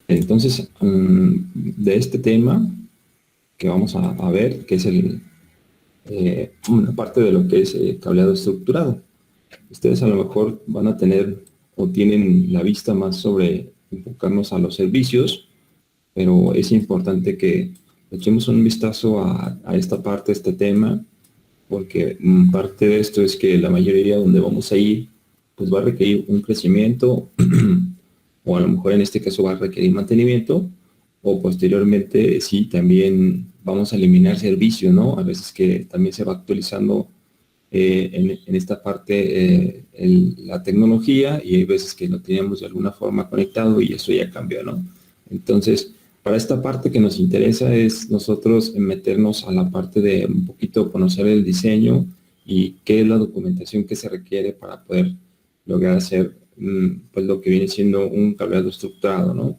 Entonces, de este tema que vamos a ver, que es una parte de lo que es cableado estructurado. Ustedes a lo mejor van a tener o tienen la vista más sobre enfocarnos a los servicios, pero es importante que echemos un vistazo a esta parte, a este tema, porque parte de esto es que la mayoría donde vamos a ir, pues va a requerir un crecimiento, o a lo mejor en este caso va a requerir mantenimiento, o posteriormente sí, también vamos a eliminar servicio, ¿no? A veces que también se va actualizando en esta parte la tecnología, y hay veces que lo teníamos de alguna forma conectado y eso ya cambió, ¿no? Entonces, para esta parte que nos interesa es nosotros meternos a la parte de un poquito conocer el diseño y qué es la documentación que se requiere para poder lograr hacer pues lo que viene siendo un cableado estructurado, ¿no?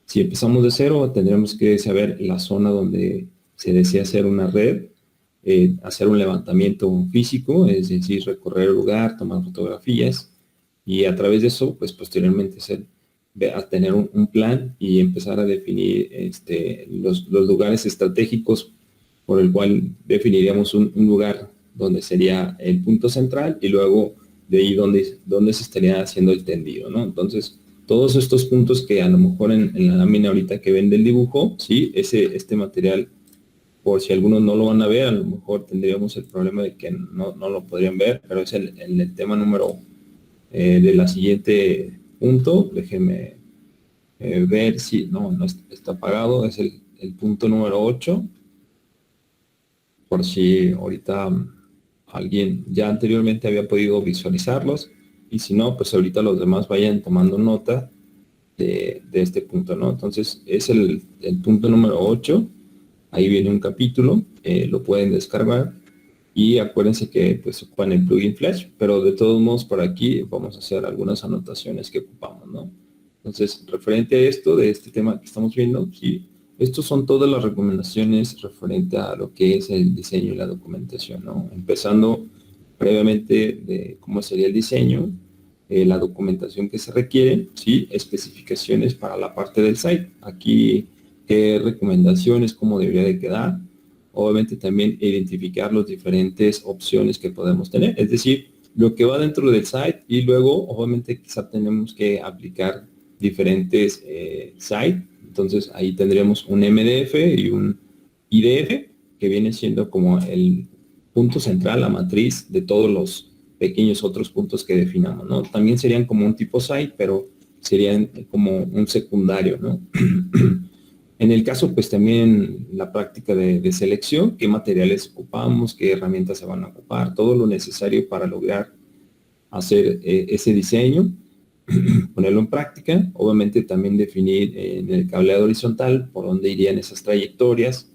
Si empezamos de cero, tendremos que saber la zona donde se desea hacer una red, hacer un levantamiento físico, es decir, recorrer el lugar, tomar fotografías, y a través de eso, pues posteriormente a tener un plan y empezar a definir los lugares estratégicos por el cual definiríamos un lugar donde sería el punto central, y luego de ahí donde se estaría haciendo el tendido, ¿no? Entonces, todos estos puntos que a lo mejor en la lámina ahorita que ven del dibujo, sí, este material, por si algunos no lo van a ver, a lo mejor tendríamos el problema de que no lo podrían ver, pero es el tema número de la siguiente punto. Déjenme ver si no está apagado, es el punto número 8, por si ahorita alguien ya anteriormente había podido visualizarlos, y si no, pues ahorita los demás vayan tomando nota de este punto, ¿no? Entonces es el punto número 8. Ahí viene un capítulo, lo pueden descargar, y acuérdense que pues ocupan el plugin Flash, pero de todos modos por aquí vamos a hacer algunas anotaciones que ocupamos, ¿no? Entonces, referente a esto, de este tema que estamos viendo, sí, estos son todas las recomendaciones referente a lo que es el diseño y la documentación, ¿no? Empezando previamente de cómo sería el diseño, la documentación que se requiere, sí, especificaciones para la parte del site. Aquí, qué recomendaciones, cómo debería de quedar. Obviamente también identificar las diferentes opciones que podemos tener, es decir, lo que va dentro del site, y luego obviamente quizá tenemos que aplicar diferentes sites. Entonces ahí tendríamos un MDF y un IDF, que viene siendo como el punto central, la matriz de todos los pequeños otros puntos que definamos, ¿no? También serían como un tipo site, pero serían como un secundario, ¿no? En el caso, pues también la práctica de selección, qué materiales ocupamos, qué herramientas se van a ocupar, todo lo necesario para lograr hacer ese diseño, ponerlo en práctica. Obviamente también definir en el cableado horizontal por dónde irían esas trayectorias,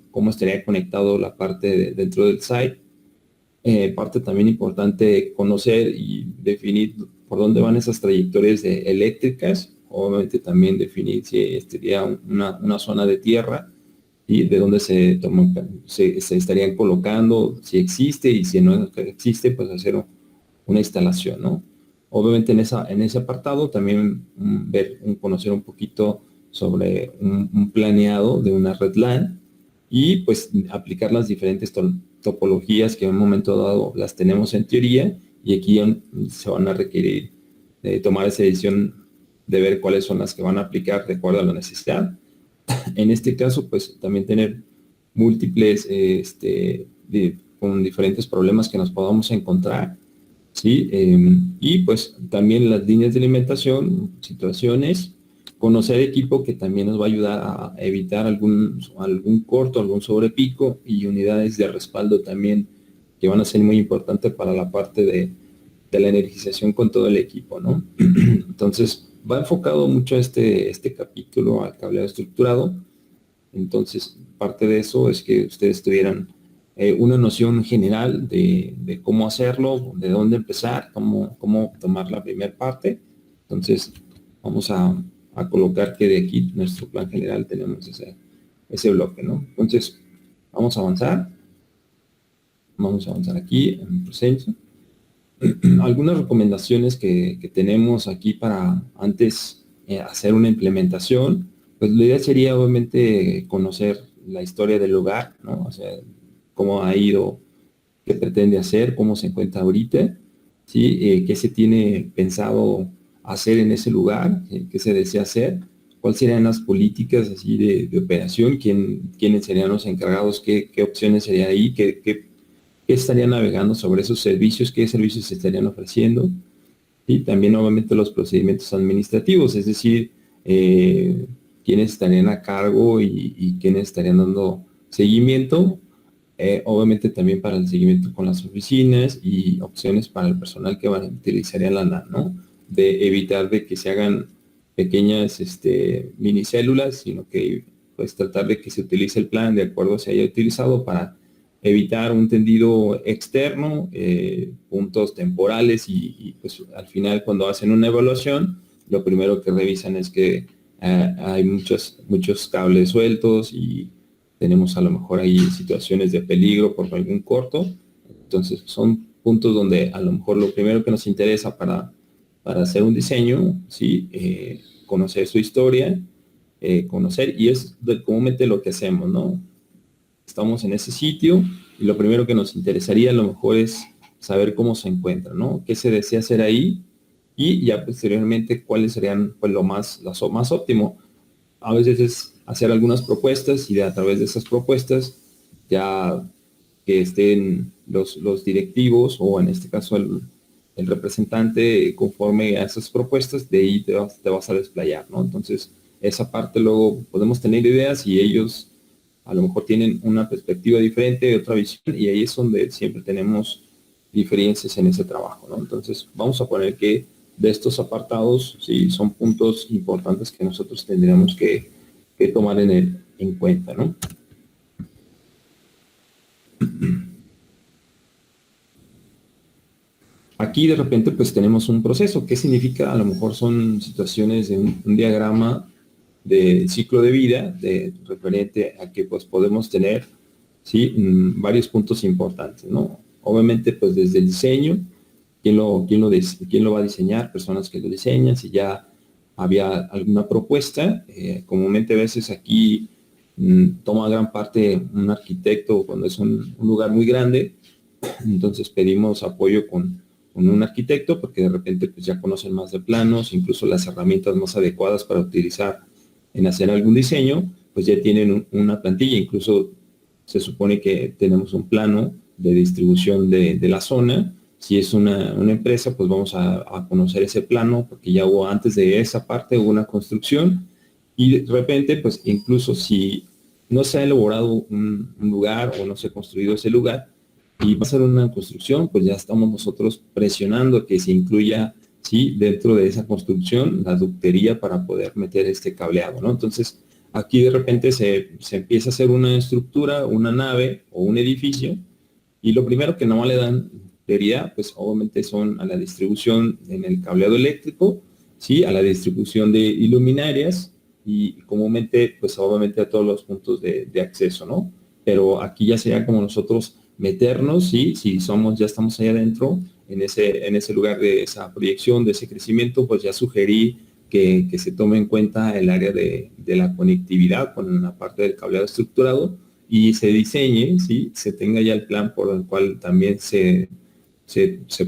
cómo estaría conectado la parte dentro del site. Parte también importante, conocer y definir por dónde van esas trayectorias eléctricas. Obviamente también definir si sería una zona de tierra y de dónde se estarían colocando, si existe, y si no existe, pues hacer una instalación, ¿no? Obviamente en ese apartado también conocer un poquito sobre un planeado de una red LAN, y pues aplicar las diferentes topologías que en un momento dado las tenemos en teoría, y aquí se van a requerir de tomar esa decisión de ver cuáles son las que van a aplicar de acuerdo a la necesidad. En este caso, pues también tener múltiples, con diferentes problemas que nos podamos encontrar, ¿sí? Y pues también las líneas de alimentación, situaciones, conocer equipo que también nos va a ayudar a evitar algún corto, algún sobrepico, y unidades de respaldo también que van a ser muy importantes para la parte de la energización con todo el equipo, ¿no? Entonces, va enfocado mucho este capítulo al cableado estructurado. Entonces, parte de eso es que ustedes tuvieran una noción general de cómo hacerlo, de dónde empezar, cómo tomar la primera parte. Entonces, vamos a colocar que de aquí, nuestro plan general, tenemos ese bloque, ¿no? Entonces, vamos a avanzar. Vamos a avanzar aquí en el proceso. Algunas recomendaciones que tenemos aquí para antes hacer una implementación, pues la idea sería obviamente conocer la historia del lugar, ¿no? O sea, cómo ha ido, qué pretende hacer, cómo se encuentra ahorita, ¿sí? Qué se tiene pensado hacer en ese lugar, qué se desea hacer, cuáles serían las políticas así de operación, quiénes serían los encargados, qué opciones serían ahí, qué estarían navegando sobre esos servicios, qué servicios se estarían ofreciendo, y también obviamente los procedimientos administrativos, es decir, quiénes estarían a cargo y quiénes estarían dando seguimiento, obviamente también para el seguimiento con las oficinas y opciones para el personal que van a utilizar la LAN, ¿no? De evitar de que se hagan pequeñas minicélulas, sino que pues tratar de que se utilice el plan de acuerdo a se haya utilizado para evitar un tendido externo, puntos temporales pues al final cuando hacen una evaluación, lo primero que revisan es que hay muchos cables sueltos y tenemos a lo mejor ahí situaciones de peligro por algún corto. Entonces son puntos donde a lo mejor lo primero que nos interesa para hacer un diseño, ¿sí? Conocer su historia, conocer, y es comúnmente lo que hacemos, ¿no? Estamos en ese sitio y lo primero que nos interesaría a lo mejor es saber cómo se encuentra, ¿no? ¿Qué se desea hacer ahí? Y ya posteriormente cuáles serían pues lo más óptimo. A veces es hacer algunas propuestas y a través de esas propuestas ya que estén los directivos o en este caso el representante conforme a esas propuestas, de ahí te vas a desplayar, ¿no? Entonces, esa parte luego podemos tener ideas y ellos a lo mejor tienen una perspectiva diferente, otra visión, y ahí es donde siempre tenemos diferencias en ese trabajo, ¿no? Entonces, vamos a poner que de estos apartados, sí, son puntos importantes que nosotros tendríamos que tomar en cuenta, ¿no? Aquí de repente pues tenemos un proceso. ¿Qué significa? A lo mejor son situaciones de un diagrama de ciclo de vida referente a que pues podemos tener, ¿sí? Varios puntos importantes, ¿no? Obviamente pues desde el diseño, quién lo va a diseñar, personas que lo diseñan, si ya había alguna propuesta, comúnmente a veces aquí toma gran parte un arquitecto cuando es un lugar muy grande, entonces pedimos apoyo con un arquitecto porque de repente pues ya conocen más de planos, incluso las herramientas más adecuadas para utilizar en hacer algún diseño, pues ya tienen una plantilla, incluso se supone que tenemos un plano de distribución de la zona. Si es una empresa, pues vamos a conocer ese plano porque ya hubo antes de esa parte hubo una construcción y de repente, pues incluso si no se ha elaborado un lugar o no se ha construido ese lugar y va a ser una construcción, pues ya estamos nosotros presionando que se incluya, sí, dentro de esa construcción la ductería para poder meter este cableado, ¿no? Entonces, aquí de repente se empieza a hacer una estructura, una nave o un edificio, y lo primero que no le dan prioridad, pues obviamente son a la distribución en el cableado eléctrico, sí, a la distribución de iluminarias y comúnmente, pues obviamente a todos los puntos de acceso, ¿no? Pero aquí ya sería como nosotros meternos, ¿sí? Si ya estamos ahí adentro, en ese lugar de esa proyección, de ese crecimiento, pues ya sugerí que se tome en cuenta el área de la conectividad con la parte del cableado estructurado y se diseñe, ¿sí? Se tenga ya el plan por el cual también se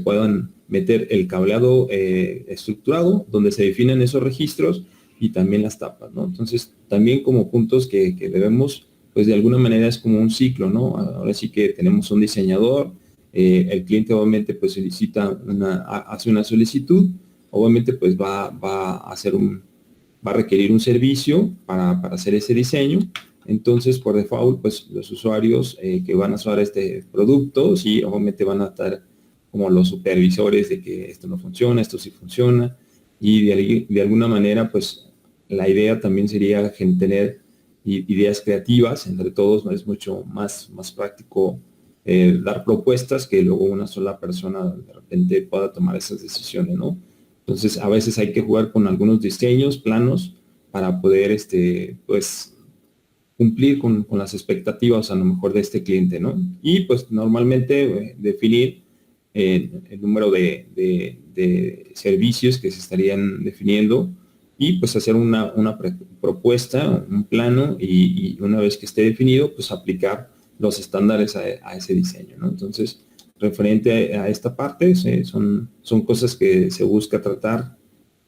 puedan meter el cableado estructurado, donde se definan esos registros y también las tapas, ¿no? Entonces, también como puntos que debemos, pues de alguna manera es como un ciclo, ¿no? Ahora sí que tenemos un diseñador, el cliente obviamente pues solicita hace una solicitud, obviamente pues va a requerir un servicio para hacer ese diseño. Entonces, por default, pues los usuarios que van a usar este producto, sí, obviamente van a estar como los supervisores de que esto no funciona, esto sí funciona, y de alguna manera, pues la idea también sería tener ideas creativas entre todos, ¿no? Es mucho más práctico dar propuestas que luego una sola persona de repente pueda tomar esas decisiones, ¿no? Entonces, a veces hay que jugar con algunos diseños, planos, para poder, pues, cumplir con las expectativas a lo mejor de este cliente, ¿no? Y pues normalmente definir el número de servicios que se estarían definiendo y pues hacer una propuesta, un plano y una vez que esté definido, pues aplicar los estándares a ese diseño, ¿no? Entonces, referente a esta parte, son cosas que se busca tratar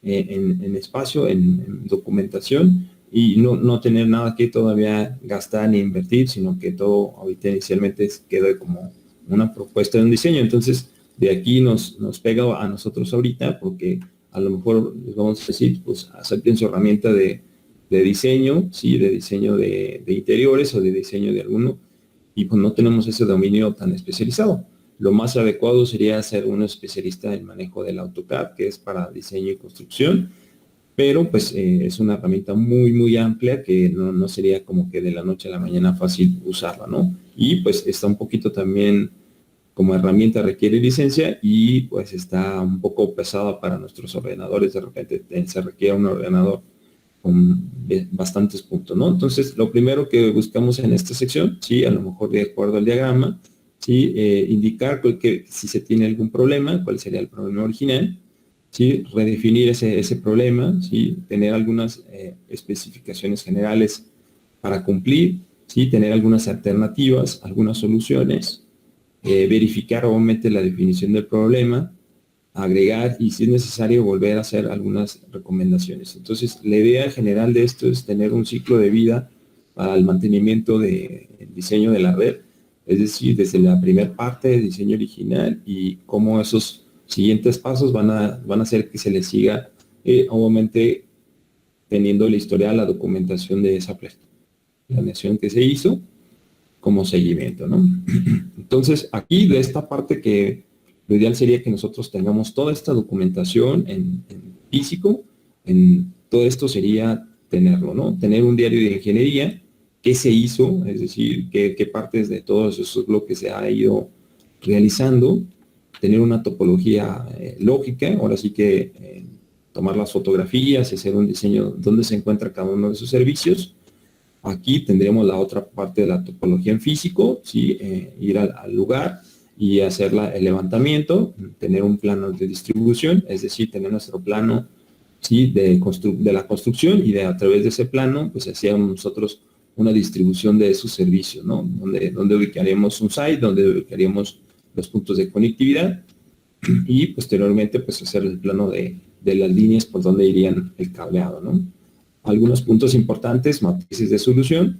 en espacio, en documentación, y no tener nada que todavía gastar ni invertir, sino que todo ahorita inicialmente quede como una propuesta de un diseño. Entonces, de aquí nos pega a nosotros ahorita, porque a lo mejor les vamos a decir, pues acepten su herramienta de diseño, sí, de diseño de interiores o de diseño de alguno, y pues no tenemos ese dominio tan especializado. Lo más adecuado sería ser un especialista en manejo del AutoCAD, que es para diseño y construcción, pero pues es una herramienta muy amplia que no sería como que de la noche a la mañana fácil usarla, ¿no? Y pues está un poquito también como herramienta requiere licencia y pues está un poco pesada para nuestros ordenadores. De repente se requiere un ordenador con bastantes puntos, ¿no? Entonces, lo primero que buscamos en esta sección, sí, a lo mejor de acuerdo al diagrama, sí, indicar que si se tiene algún problema, cuál sería el problema original, sí, redefinir ese problema, sí, tener algunas especificaciones generales para cumplir, sí, tener algunas alternativas, algunas soluciones, verificar obviamente la definición del problema, agregar y si es necesario volver a hacer algunas recomendaciones. Entonces, la idea general de esto es tener un ciclo de vida para el mantenimiento del diseño de la red, es decir, desde la primera parte del diseño original y cómo esos siguientes pasos van a hacer que se le siga, obviamente, teniendo la historia, la documentación de esa planeación que se hizo como seguimiento, ¿no? Entonces, aquí de esta parte que lo ideal sería que nosotros tengamos toda esta documentación en físico, en todo esto sería tenerlo, ¿no? Tener un diario de ingeniería, qué se hizo, es decir, qué partes de todos esos bloques se ha ido realizando, tener una topología lógica, ahora sí que tomar las fotografías y hacer un diseño donde se encuentra cada uno de sus servicios. Aquí tendremos la otra parte de la topología en físico, ¿sí? Ir al lugar y hacer el levantamiento, tener un plano de distribución, es decir, tener nuestro plano, ¿sí? de la construcción y a través de ese plano, pues hacíamos nosotros una distribución de esos servicios, ¿no? Donde ubicaríamos un site, donde ubicaríamos los puntos de conectividad y posteriormente pues hacer el plano de las líneas por donde irían el cableado, ¿no? Algunos puntos importantes, matrices de solución.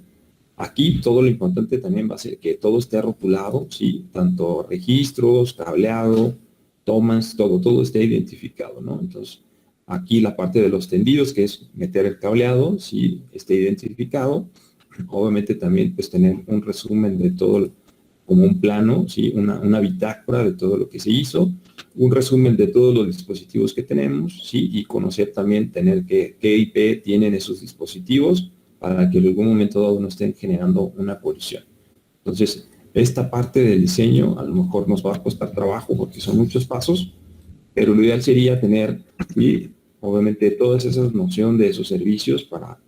Aquí todo lo importante también va a ser que todo esté rotulado, ¿sí? Tanto registros, cableado, tomas, todo esté identificado, ¿no? Entonces, aquí la parte de los tendidos, que es meter el cableado, ¿sí? Esté identificado. Obviamente también pues tener un resumen de todo, como un plano, ¿sí? Una bitácora de todo lo que se hizo, un resumen de todos los dispositivos que tenemos, ¿sí? Y conocer también, tener qué IP tienen esos dispositivos para que en algún momento dado no estén generando una colisión. Entonces, esta parte del diseño a lo mejor nos va a costar trabajo porque son muchos pasos, pero lo ideal sería tener, ¿sí? Obviamente, todas esas nociones de esos servicios para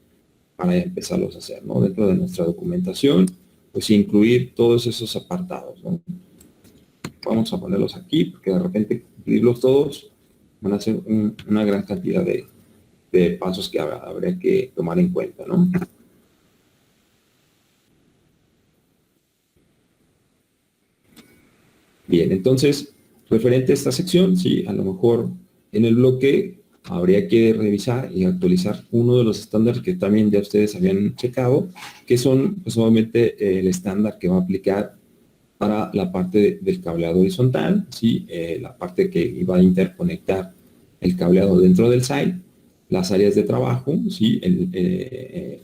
empezarlos a hacer, ¿no? Dentro de nuestra documentación, pues incluir todos esos apartados, ¿no? Vamos a ponerlos aquí, porque de repente cumplirlos todos van a ser una gran cantidad de pasos que habría que tomar en cuenta, ¿no? Bien, entonces, referente a esta sección, sí, a lo mejor en el bloque habría que revisar y actualizar uno de los estándares que también ya ustedes habían checado, que son, pues obviamente, el estándar que va a aplicar para la parte del cableado horizontal, ¿sí? La parte que iba a interconectar el cableado dentro del site, las áreas de trabajo, ¿sí?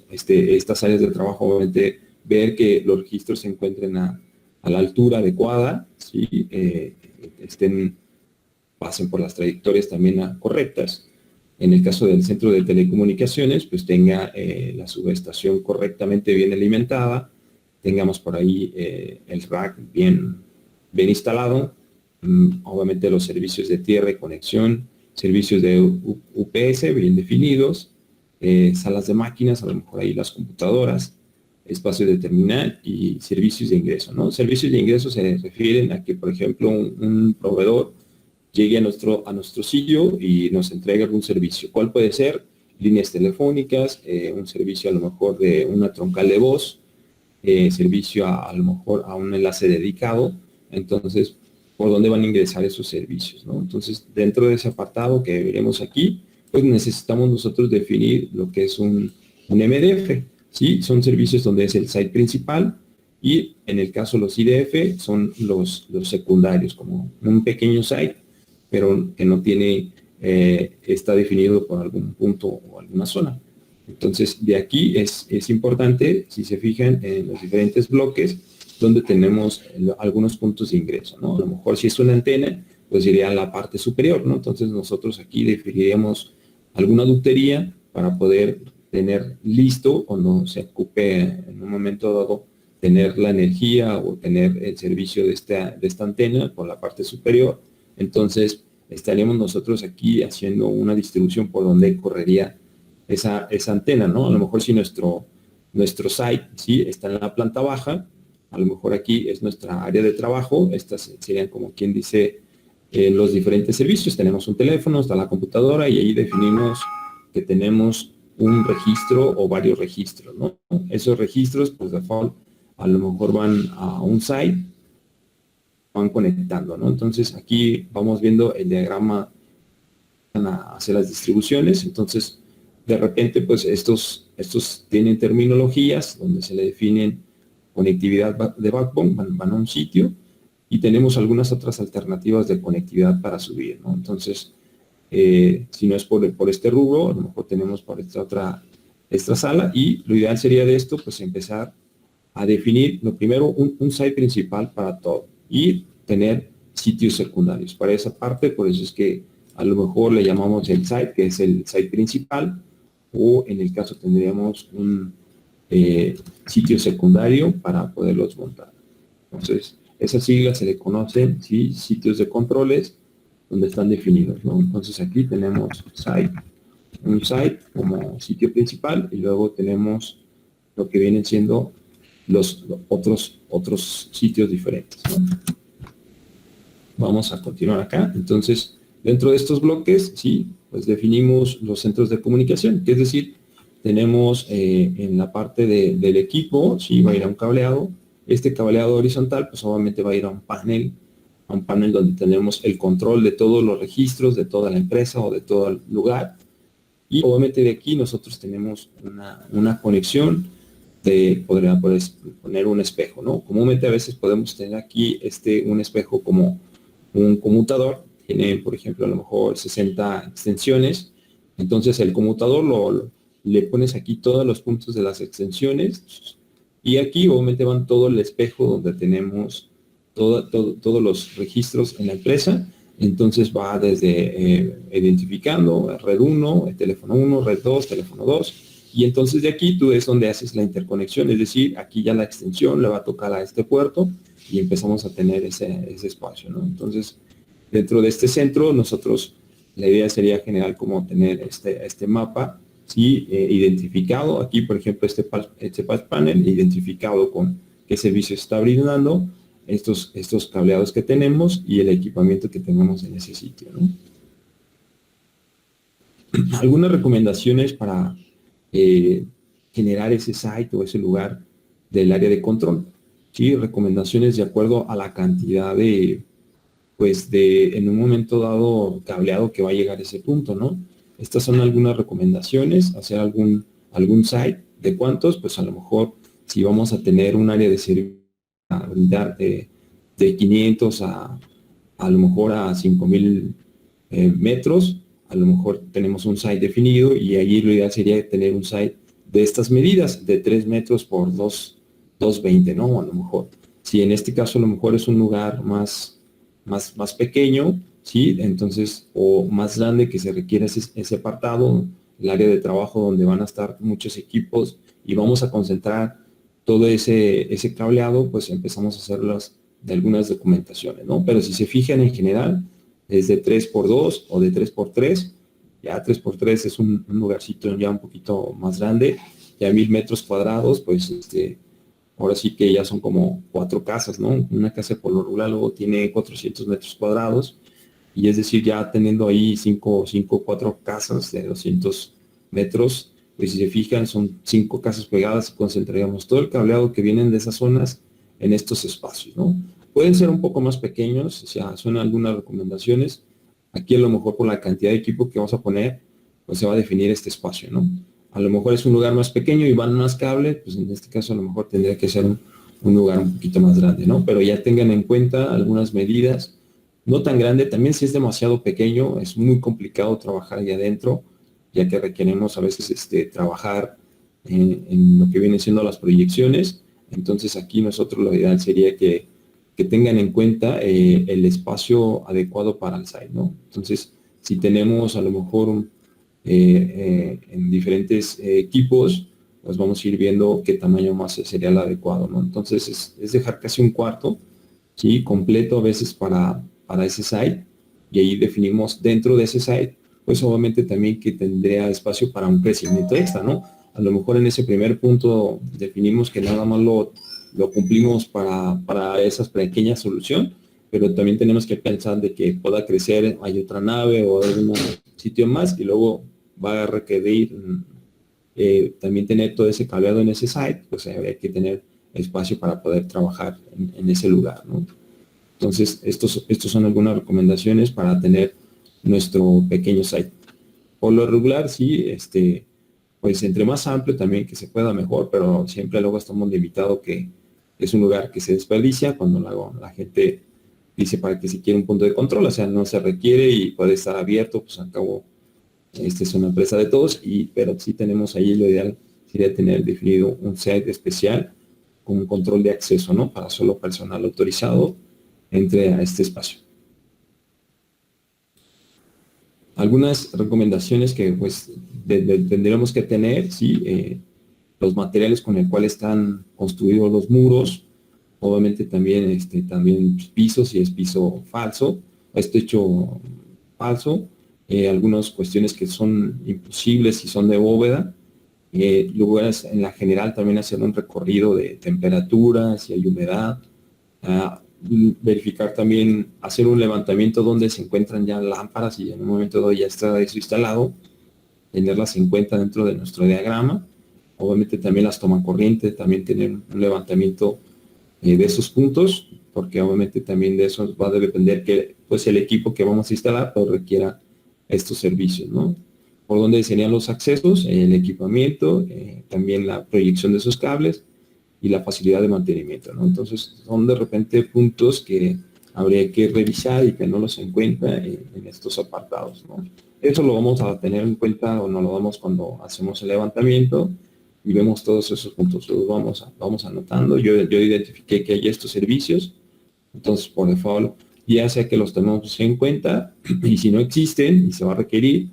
Estas áreas de trabajo, obviamente, ver que los registros se encuentren a la altura adecuada, ¿sí? Pasen por las trayectorias también correctas. En el caso del centro de telecomunicaciones, pues tenga la subestación correctamente bien alimentada, tengamos por ahí el rack bien instalado, obviamente los servicios de tierra y conexión, servicios de UPS bien definidos, salas de máquinas, a lo mejor ahí las computadoras, espacio de terminal y servicios de ingreso, ¿no? Servicios de ingreso se refieren a que, por ejemplo, un proveedor llegue a nuestro sitio y nos entregue algún servicio. ¿Cuál puede ser? líneas telefónicas, un servicio a lo mejor de una troncal de voz, servicio a lo mejor a un enlace dedicado. Entonces, ¿por dónde van a ingresar esos servicios, ¿no? Entonces, dentro de ese apartado que veremos aquí, pues necesitamos nosotros definir lo que es un MDF, ¿sí? Son servicios donde es el site principal, y en el caso de los IDF son los secundarios, como un pequeño site, pero que no tiene, está definido por algún punto o alguna zona. Entonces, de aquí es importante, si se fijan en los diferentes bloques, donde tenemos algunos puntos de ingreso, ¿no? A lo mejor si es una antena, pues iría a la parte superior, ¿no? Entonces nosotros aquí definiríamos alguna ductería para poder tener listo cuando se ocupe en un momento dado tener la energía o tener el servicio de esta antena por la parte superior. Entonces estaríamos nosotros aquí haciendo una distribución por donde correría esa antena, ¿no? A lo mejor si nuestro site, ¿sí?, está en la planta baja, a lo mejor aquí es nuestra área de trabajo. Estas serían, como quien dice, los diferentes servicios. Tenemos un teléfono, está la computadora, y ahí definimos que tenemos un registro o varios registros, ¿no? Esos registros, pues, default, a lo mejor van a un site, van conectando, ¿no? Entonces, aquí vamos viendo el diagrama hacia las distribuciones. Entonces, de repente, pues, estos tienen terminologías donde se le definen conectividad de backbone, van a un sitio, y tenemos algunas otras alternativas de conectividad para subir, ¿no? Entonces, si no es por este rubro, a lo mejor tenemos por esta sala, y lo ideal sería de esto, pues, empezar a definir, lo primero, un site principal para todo, y tener sitios secundarios. Para esa parte, por eso es que a lo mejor le llamamos el site, que es el site principal, o en el caso tendríamos un sitio secundario para poderlos montar. Entonces, esas siglas se le conocen, ¿sí?, sitios de controles, donde están definidos, ¿no? Entonces, aquí tenemos un site como sitio principal, y luego tenemos lo que vienen siendo los otros sitios diferentes, ¿no? Vamos a continuar acá. Entonces, dentro de estos bloques, sí, pues definimos los centros de comunicación, que es decir, tenemos en la parte del equipo, sí, va a ir a un cableado. Este cableado horizontal, pues obviamente va a ir a un panel donde tenemos el control de todos los registros, de toda la empresa o de todo el lugar. Y obviamente de aquí nosotros tenemos una conexión podría poner un espejo, ¿no? Comúnmente a veces podemos tener aquí un espejo como un conmutador. Tiene, por ejemplo, a lo mejor 60 extensiones. Entonces el conmutador le pones aquí todos los puntos de las extensiones, y aquí obviamente van todo el espejo donde tenemos todos los registros en la empresa. Entonces va desde identificando red 1, teléfono 1, red 2, teléfono 2, y entonces de aquí tú es donde haces la interconexión, es decir, aquí ya la extensión le va a tocar a este puerto, y empezamos a tener ese espacio, ¿no? Entonces, dentro de este centro, nosotros, la idea sería general como tener este mapa, ¿sí?, identificado. Aquí, por ejemplo, este patch panel, identificado con qué servicio está brindando, estos cableados que tenemos y el equipamiento que tenemos en ese sitio, ¿no? Algunas recomendaciones para generar ese site o ese lugar del área de control. Sí, recomendaciones de acuerdo a la cantidad en un momento dado, cableado que va a llegar a ese punto, ¿no? Estas son algunas recomendaciones. Hacer algún site. ¿De cuántos? Pues a lo mejor, si vamos a tener un área de servicio a brindar de 500 a lo mejor a 5000 metros, a lo mejor tenemos un site definido, y ahí lo ideal sería tener un site de estas medidas, de 3 metros por 220, ¿no? A lo mejor, si en este caso a lo mejor es un lugar más pequeño, ¿sí?, entonces, o más grande, que se requiere ese apartado, el área de trabajo donde van a estar muchos equipos y vamos a concentrar todo ese cableado, pues empezamos a hacerlas de algunas documentaciones, ¿no? Pero si se fijan, en general es de 3x2 o de 3x3. Ya 3x3 es un lugarcito ya un poquito más grande, ya 1000 metros cuadrados, pues ahora sí que ya son como 4 casas, ¿no? Una casa por lo regular luego tiene 400 metros cuadrados, y es decir, ya teniendo ahí 4 casas de 200 metros, pues si se fijan son 5 casas pegadas y concentraríamos todo el cableado que vienen de esas zonas en estos espacios, ¿no? Pueden ser un poco más pequeños, o sea, son algunas recomendaciones. Aquí a lo mejor por la cantidad de equipo que vamos a poner, pues se va a definir este espacio, ¿no? A lo mejor es un lugar más pequeño y van más cables, pues en este caso a lo mejor tendría que ser un lugar un poquito más grande, ¿no? Pero ya tengan en cuenta algunas medidas, no tan grande, también si es demasiado pequeño, es muy complicado trabajar ahí adentro, ya que requerimos a veces trabajar en lo que vienen siendo las proyecciones. Entonces aquí nosotros lo ideal sería que tengan en cuenta el espacio adecuado para el site, ¿no? Entonces, si tenemos a lo mejor en diferentes equipos, pues vamos a ir viendo qué tamaño más sería el adecuado, ¿no? Entonces, es dejar casi un cuarto, ¿sí? Completo a veces para ese site, y ahí definimos dentro de ese site, pues obviamente también que tendría espacio para un crecimiento extra, ¿no? A lo mejor en ese primer punto definimos que nada más lo cumplimos para esa pequeña solución, pero también tenemos que pensar de que pueda crecer, hay otra nave o algún sitio más, y luego va a requerir también tener todo ese cableado en ese site, pues habría que tener espacio para poder trabajar en ese lugar, ¿no? Entonces, estos son algunas recomendaciones para tener nuestro pequeño site. Por lo regular, sí, pues entre más amplio también que se pueda mejor, pero siempre luego estamos limitados que es un lugar que se desperdicia cuando luego la gente dice para que se quiere un punto de control, o sea, no se requiere y puede estar abierto, pues al cabo, es una empresa de todos, pero sí tenemos ahí lo ideal sería tener definido un site especial con un control de acceso, ¿no? Para solo personal autorizado entre a este espacio. Algunas recomendaciones que pues tendremos que tener, ¿sí? Los materiales con el cual están construidos los muros, obviamente también, también pisos, si es piso falso, esto hecho falso, algunas cuestiones que son imposibles si son de bóveda, luego en la general también hacer un recorrido de temperatura, si hay humedad, verificar también, hacer un levantamiento donde se encuentran ya lámparas y en un momento dado ya está eso instalado, tenerlas en cuenta dentro de nuestro diagrama. Obviamente también las tomacorriente, también tener un levantamiento de esos puntos, porque obviamente también de eso va a depender que pues el equipo que vamos a instalar pues, requiera estos servicios, ¿no? Por dónde serían los accesos, el equipamiento, también la proyección de esos cables y la facilidad de mantenimiento, ¿no? Entonces son de repente puntos que habría que revisar y que no los encuentra en estos apartados, ¿no? Eso lo vamos a tener en cuenta o nos lo damos cuando hacemos el levantamiento y vemos todos esos puntos, los vamos anotando. Yo identifiqué que hay estos servicios, entonces por default ya sea que los tenemos en cuenta y si no existen y se va a requerir,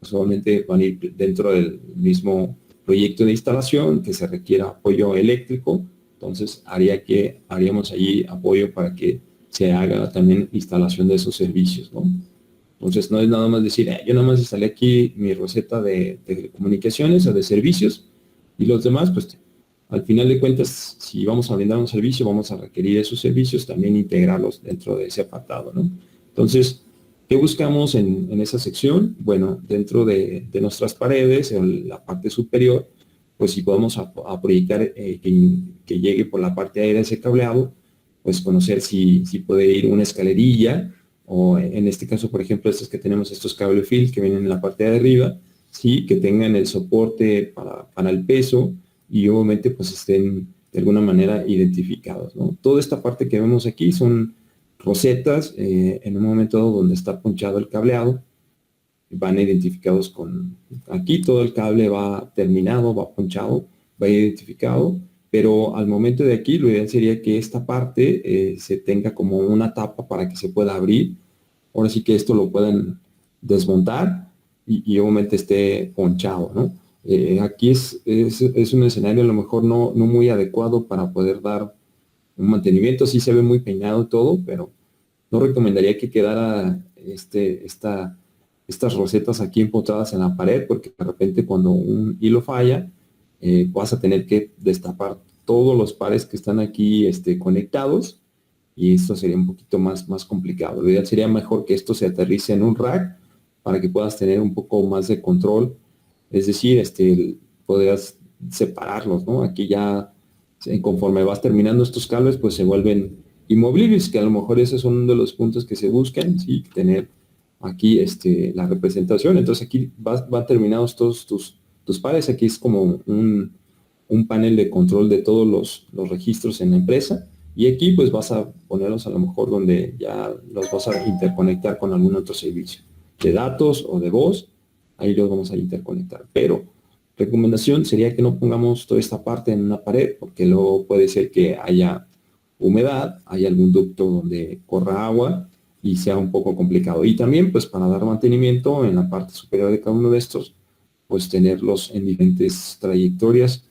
pues obviamente van a ir dentro del mismo proyecto de instalación que se requiera apoyo eléctrico, entonces haríamos allí apoyo para que se haga también instalación de esos servicios, ¿no? Entonces no es nada más decir, yo nada más instalé aquí mi receta de comunicaciones o de servicios y los demás, pues al final de cuentas, si vamos a brindar un servicio, vamos a requerir esos servicios, también integrarlos dentro de ese apartado, ¿no? Entonces, ¿qué buscamos en esa sección? Bueno, dentro de nuestras paredes, en la parte superior, pues si podemos a proyectar que llegue por la parte aérea ese cableado, pues conocer si puede ir una escalerilla, o en este caso, por ejemplo, estos que tenemos, estos cable fill que vienen en la parte de arriba, sí, que tengan el soporte para el peso y obviamente pues estén de alguna manera identificados, ¿no? Toda esta parte que vemos aquí son rosetas en un momento donde está ponchado el cableado, van identificados con, aquí todo el cable va terminado, va ponchado, va identificado, pero al momento de aquí lo ideal sería que esta parte se tenga como una tapa para que se pueda abrir. Ahora sí que esto lo pueden desmontar y obviamente esté ponchado, ¿no? Aquí es un escenario a lo mejor no muy adecuado para poder dar un mantenimiento, sí se ve muy peñado todo, pero no recomendaría que quedara estas rosetas aquí empotradas en la pared, porque de repente cuando un hilo falla, vas a tener que destapar todos los pares que están aquí conectados, y esto sería un poquito más complicado. Lo ideal sería mejor que esto se aterrice en un rack para que puedas tener un poco más de control Es decir, podrías separarlos, ¿no? Aquí ya, conforme vas terminando estos cables, pues se vuelven inmovibles, que a lo mejor esos son uno de los puntos que se buscan, ¿sí? Tener aquí la representación. Entonces aquí van terminados todos tus pares. Aquí es como un panel de control de todos los registros en la empresa. Y aquí pues vas a ponerlos a lo mejor donde ya los vas a interconectar con algún otro servicio de datos o de voz. Ahí los vamos a interconectar. Pero recomendación sería que no pongamos toda esta parte en una pared, porque luego puede ser que haya humedad, haya algún ducto donde corra agua y sea un poco complicado. Y también pues para dar mantenimiento en la parte superior de cada uno de estos, pues tenerlos en diferentes trayectorias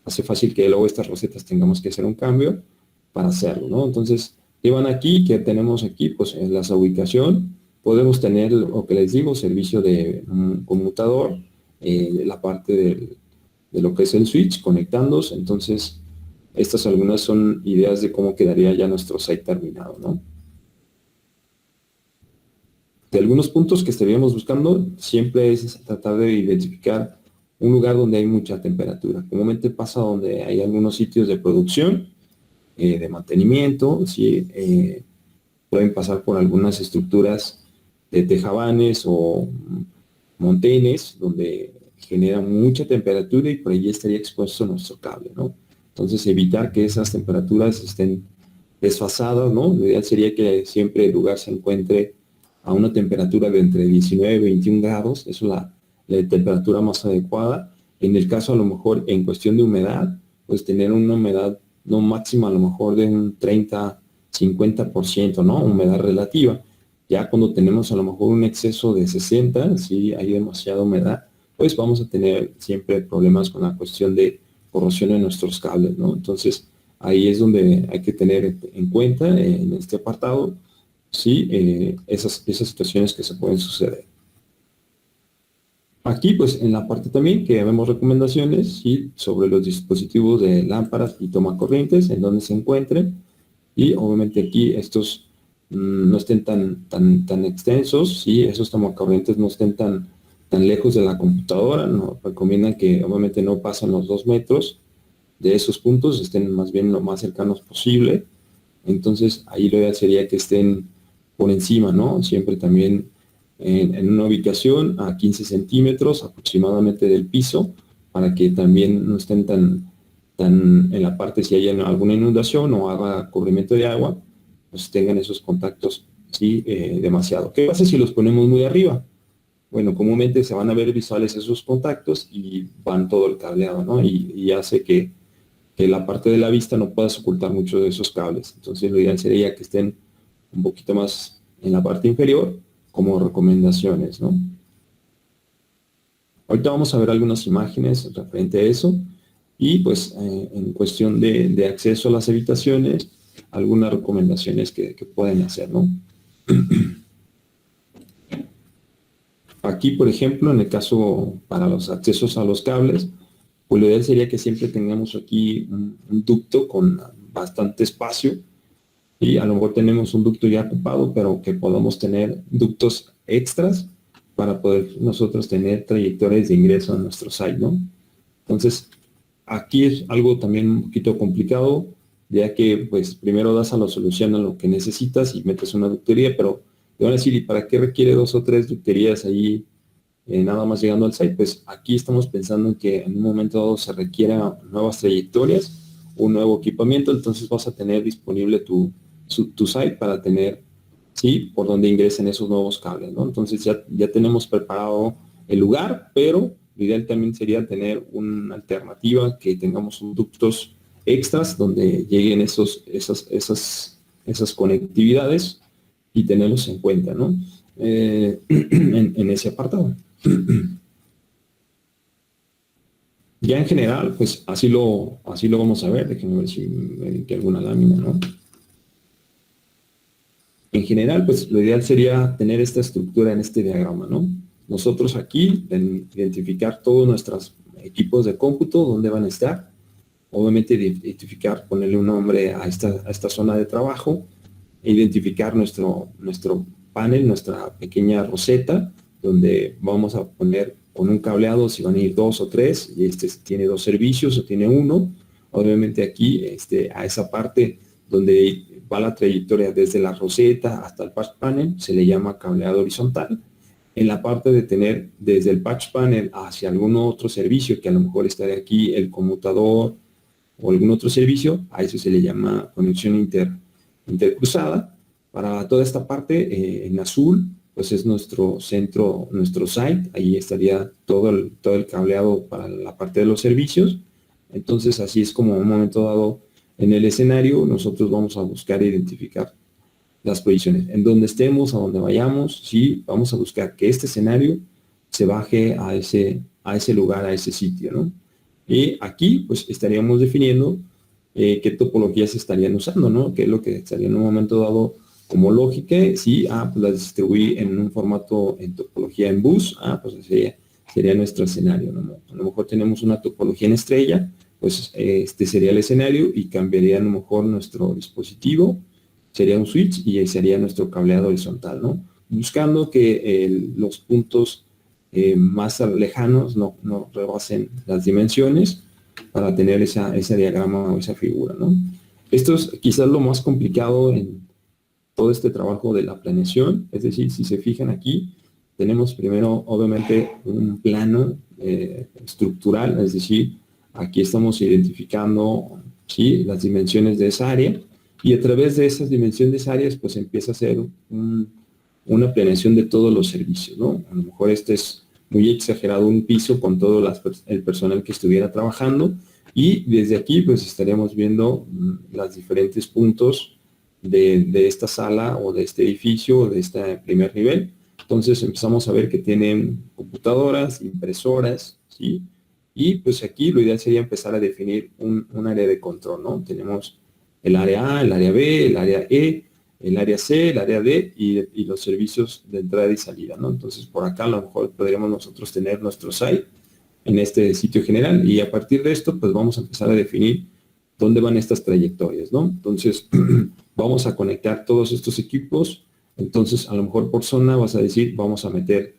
hace fácil que luego estas rosetas tengamos que hacer un cambio para hacerlo, ¿no? Entonces, llevan aquí, que tenemos aquí, pues en la ubicación, podemos tener, lo que les digo, servicio de un conmutador, la parte de lo que es el switch, conectándose. Entonces, estas algunas son ideas de cómo quedaría ya nuestro site terminado, ¿no? De algunos puntos que estaríamos buscando, siempre es tratar de identificar un lugar donde hay mucha temperatura. Comúnmente pasa donde hay algunos sitios de producción, de mantenimiento, ¿sí? Pueden pasar por algunas estructuras de tejabanes o montenes donde genera mucha temperatura y por ahí estaría expuesto nuestro cable, ¿no? Entonces evitar que esas temperaturas estén desfasadas, ¿no? Lo ideal sería que siempre el lugar se encuentre a una temperatura de entre 19 y 21 grados, eso es la temperatura más adecuada. En el caso a lo mejor en cuestión de humedad, pues tener una humedad no máxima a lo mejor de un 30-50%, ¿no? Humedad relativa. Ya cuando tenemos a lo mejor un exceso de 60, si hay demasiada humedad, pues vamos a tener siempre problemas con la cuestión de corrosión en nuestros cables, ¿no? Entonces, ahí es donde hay que tener en cuenta en este apartado, sí, esas situaciones que se pueden suceder. Aquí, pues, en la parte también que vemos recomendaciones, ¿sí? Sobre los dispositivos de lámparas y tomacorrientes, en donde se encuentren. Y obviamente aquí estos no estén tan extensos, ¿sí? Esos tomacorrientes no estén tan lejos de la computadora. Nos recomiendan que obviamente no pasen los 2 metros de esos puntos, estén más bien lo más cercanos posible. Entonces, ahí lo ideal sería que estén por encima, ¿no? Siempre también en una ubicación a 15 centímetros aproximadamente del piso, para que también no estén tan en la parte si hay alguna inundación o haga cubrimiento de agua, pues tengan esos contactos, ¿sí? Demasiado. ¿Qué pasa si los ponemos muy arriba? Bueno, comúnmente se van a ver visuales esos contactos y van todo el cableado, ¿no? Y hace que la parte de la vista no puedas ocultar mucho de esos cables. Entonces lo ideal sería que estén un poquito más en la parte inferior como recomendaciones, ¿no? Ahorita vamos a ver algunas imágenes referente a eso y pues en cuestión de acceso a las habitaciones, algunas recomendaciones que pueden hacer, ¿no? Aquí, por ejemplo, en el caso para los accesos a los cables, pues lo ideal sería que siempre tengamos aquí un ducto con bastante espacio y a lo mejor tenemos un ducto ya ocupado, pero que podamos tener ductos extras para poder nosotros tener trayectorias de ingreso a nuestro site, ¿no? Entonces, aquí es algo también un poquito complicado, ya que pues primero das a la solución a lo que necesitas y metes una ductería, pero te van a decir, ¿y para qué requiere 2 o 3 ducterías ahí nada más llegando al site? Pues aquí estamos pensando en que en un momento dado se requieran nuevas trayectorias, un nuevo equipamiento, entonces vas a tener disponible tu site para tener, ¿sí? Por donde ingresen esos nuevos cables, ¿no? Entonces ya tenemos preparado el lugar, pero lo ideal también sería tener una alternativa que tengamos ductos extras donde lleguen esas conectividades y tenerlos en cuenta, ¿no? En ese apartado. Ya en general, pues así lo vamos a ver. Déjenme ver si me dediqué alguna lámina, ¿no? En general, pues lo ideal sería tener esta estructura en este diagrama, ¿no? Nosotros aquí, identificar todos nuestros equipos de cómputo, dónde van a estar. Obviamente identificar, ponerle un nombre a esta zona de trabajo, e identificar nuestro panel, nuestra pequeña roseta, donde vamos a poner con un cableado, si van a ir 2 o 3, y este tiene 2 servicios o tiene uno. Obviamente aquí, a esa parte donde va la trayectoria desde la roseta hasta el patch panel, se le llama cableado horizontal. En la parte de tener desde el patch panel hacia algún otro servicio, que a lo mejor está de aquí el conmutador o algún otro servicio, a eso se le llama conexión intercruzada. Para toda esta parte, en azul, pues es nuestro centro, nuestro site, ahí estaría todo el cableado para la parte de los servicios. Entonces así es como en un momento dado en el escenario nosotros vamos a buscar identificar las proyecciones. En donde estemos, a donde vayamos, sí, vamos a buscar que este escenario se baje a ese lugar, a ese sitio, ¿no? Y aquí pues estaríamos definiendo qué topologías se estarían usando, ¿no? Qué es lo que estaría en un momento dado como lógica. Sí, pues las distribuí en un formato en topología en bus, pues sería nuestro escenario, ¿no? A lo mejor tenemos una topología en estrella, pues este sería el escenario y cambiaría a lo mejor nuestro dispositivo, sería un switch y sería nuestro cableado horizontal, ¿no? Buscando que los puntos más lejanos no rebasen las dimensiones para tener ese diagrama o esa figura, ¿no? Esto es quizás lo más complicado en todo este trabajo de la planeación, es decir, si se fijan aquí, tenemos primero obviamente un plano estructural, es decir, aquí estamos identificando, ¿sí?, las dimensiones de esa área, y a través de esas dimensiones áreas, pues empieza a ser una planeación de todos los servicios, ¿no? A lo mejor es muy exagerado un piso con todo el personal que estuviera trabajando, y desde aquí pues estaríamos viendo los diferentes puntos de esta sala o de este edificio o de este primer nivel. Entonces empezamos a ver que tienen computadoras, impresoras, ¿sí? Y pues aquí lo ideal sería empezar a definir un área de control, ¿no? Tenemos el área A, el área B, el área E, el área C, el área D y los servicios de entrada y salida, ¿no? Entonces por acá a lo mejor podríamos nosotros tener nuestro site en este sitio general, y a partir de esto pues vamos a empezar a definir dónde van estas trayectorias, ¿no? Entonces vamos a conectar todos estos equipos. Entonces a lo mejor por zona vas a decir vamos a meter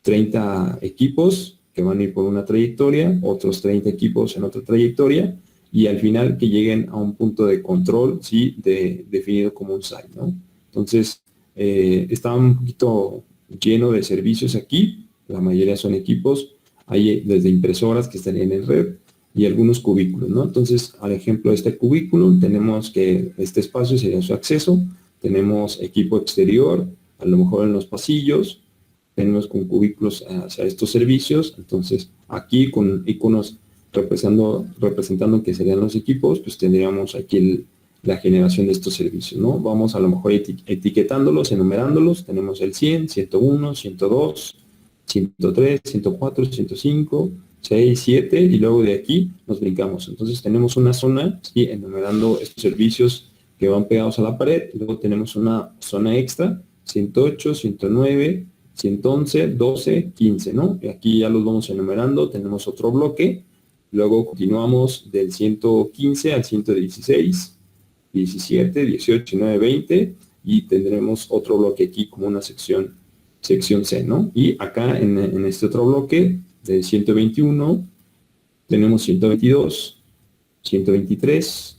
30 equipos que van a ir por una trayectoria, otros 30 equipos en otra trayectoria, y al final que lleguen a un punto de control, ¿sí?, definido como un site, ¿no? Entonces está un poquito lleno de servicios aquí, la mayoría son equipos, hay desde impresoras que estarían en red y algunos cubículos, ¿no? Entonces, al ejemplo de este cubículo, tenemos que este espacio sería su acceso, tenemos equipo exterior, a lo mejor en los pasillos, tenemos con cubículos hacia estos servicios. Entonces aquí con iconos representando que serían los equipos, pues tendríamos aquí la generación de estos servicios, ¿no? Vamos a lo mejor etiquetándolos, enumerándolos, tenemos el 100, 101, 102, 103, 104, 105, 6, 7, y luego de aquí nos brincamos. Entonces tenemos una zona, ¿sí?, enumerando estos servicios que van pegados a la pared, luego tenemos una zona extra, 108, 109, 111, 12, 15, ¿no? Y aquí ya los vamos enumerando, tenemos otro bloque, luego continuamos del 115 al 116, 17, 18, 19, 20, y tendremos otro bloque aquí como una sección C, ¿no? Y acá en este otro bloque de 121 tenemos 122, 123,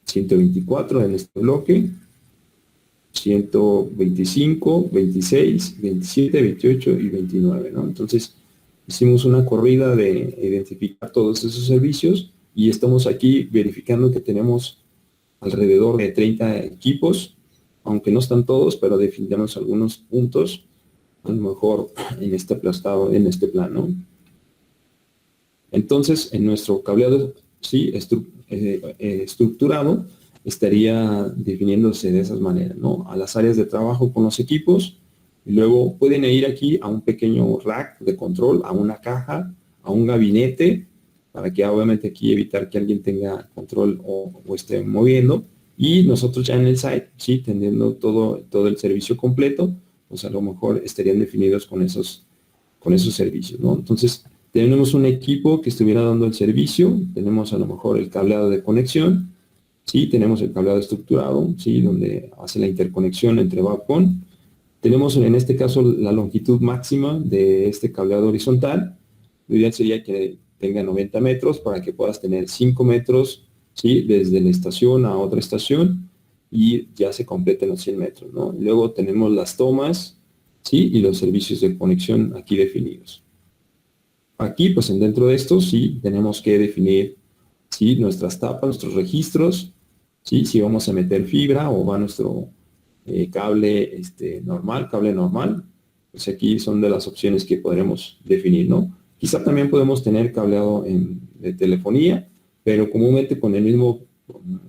124 en este bloque, 125, 26, 27, 28 y 29, ¿no? Entonces, hicimos una corrida de identificar todos esos servicios y estamos aquí verificando que tenemos alrededor de 30 equipos, aunque no están todos, pero definimos algunos puntos, a lo mejor en este aplastado, en este plano. Entonces, en nuestro cableado, sí, estructurado, estaría definiéndose de esas maneras, ¿no? A las áreas de trabajo con los equipos, y luego pueden ir aquí a un pequeño rack de control, a una caja, a un gabinete, para que obviamente aquí evitar que alguien tenga control o esté moviendo, y nosotros ya en el site, sí, teniendo todo el servicio completo, pues a lo mejor estarían definidos con esos servicios, ¿no? Entonces, tenemos un equipo que estuviera dando el servicio, tenemos a lo mejor el cableado de conexión, sí, tenemos el cableado estructurado, sí, donde hace la interconexión entre backbone, Tenemos en este caso la longitud máxima de este cableado horizontal. Lo ideal sería que tenga 90 metros para que puedas tener 5 metros, ¿sí?, desde la estación a otra estación y ya se completen los 100 metros, ¿no? Luego tenemos las tomas, ¿sí?, y los servicios de conexión aquí definidos. Aquí, pues dentro de esto, sí, tenemos que definir, ¿sí?, nuestras tapas, nuestros registros, ¿sí?, si vamos a meter fibra o va nuestro cable normal, pues aquí son de las opciones que podremos definir, ¿no? Quizá también podemos tener cableado de telefonía, pero comúnmente con el mismo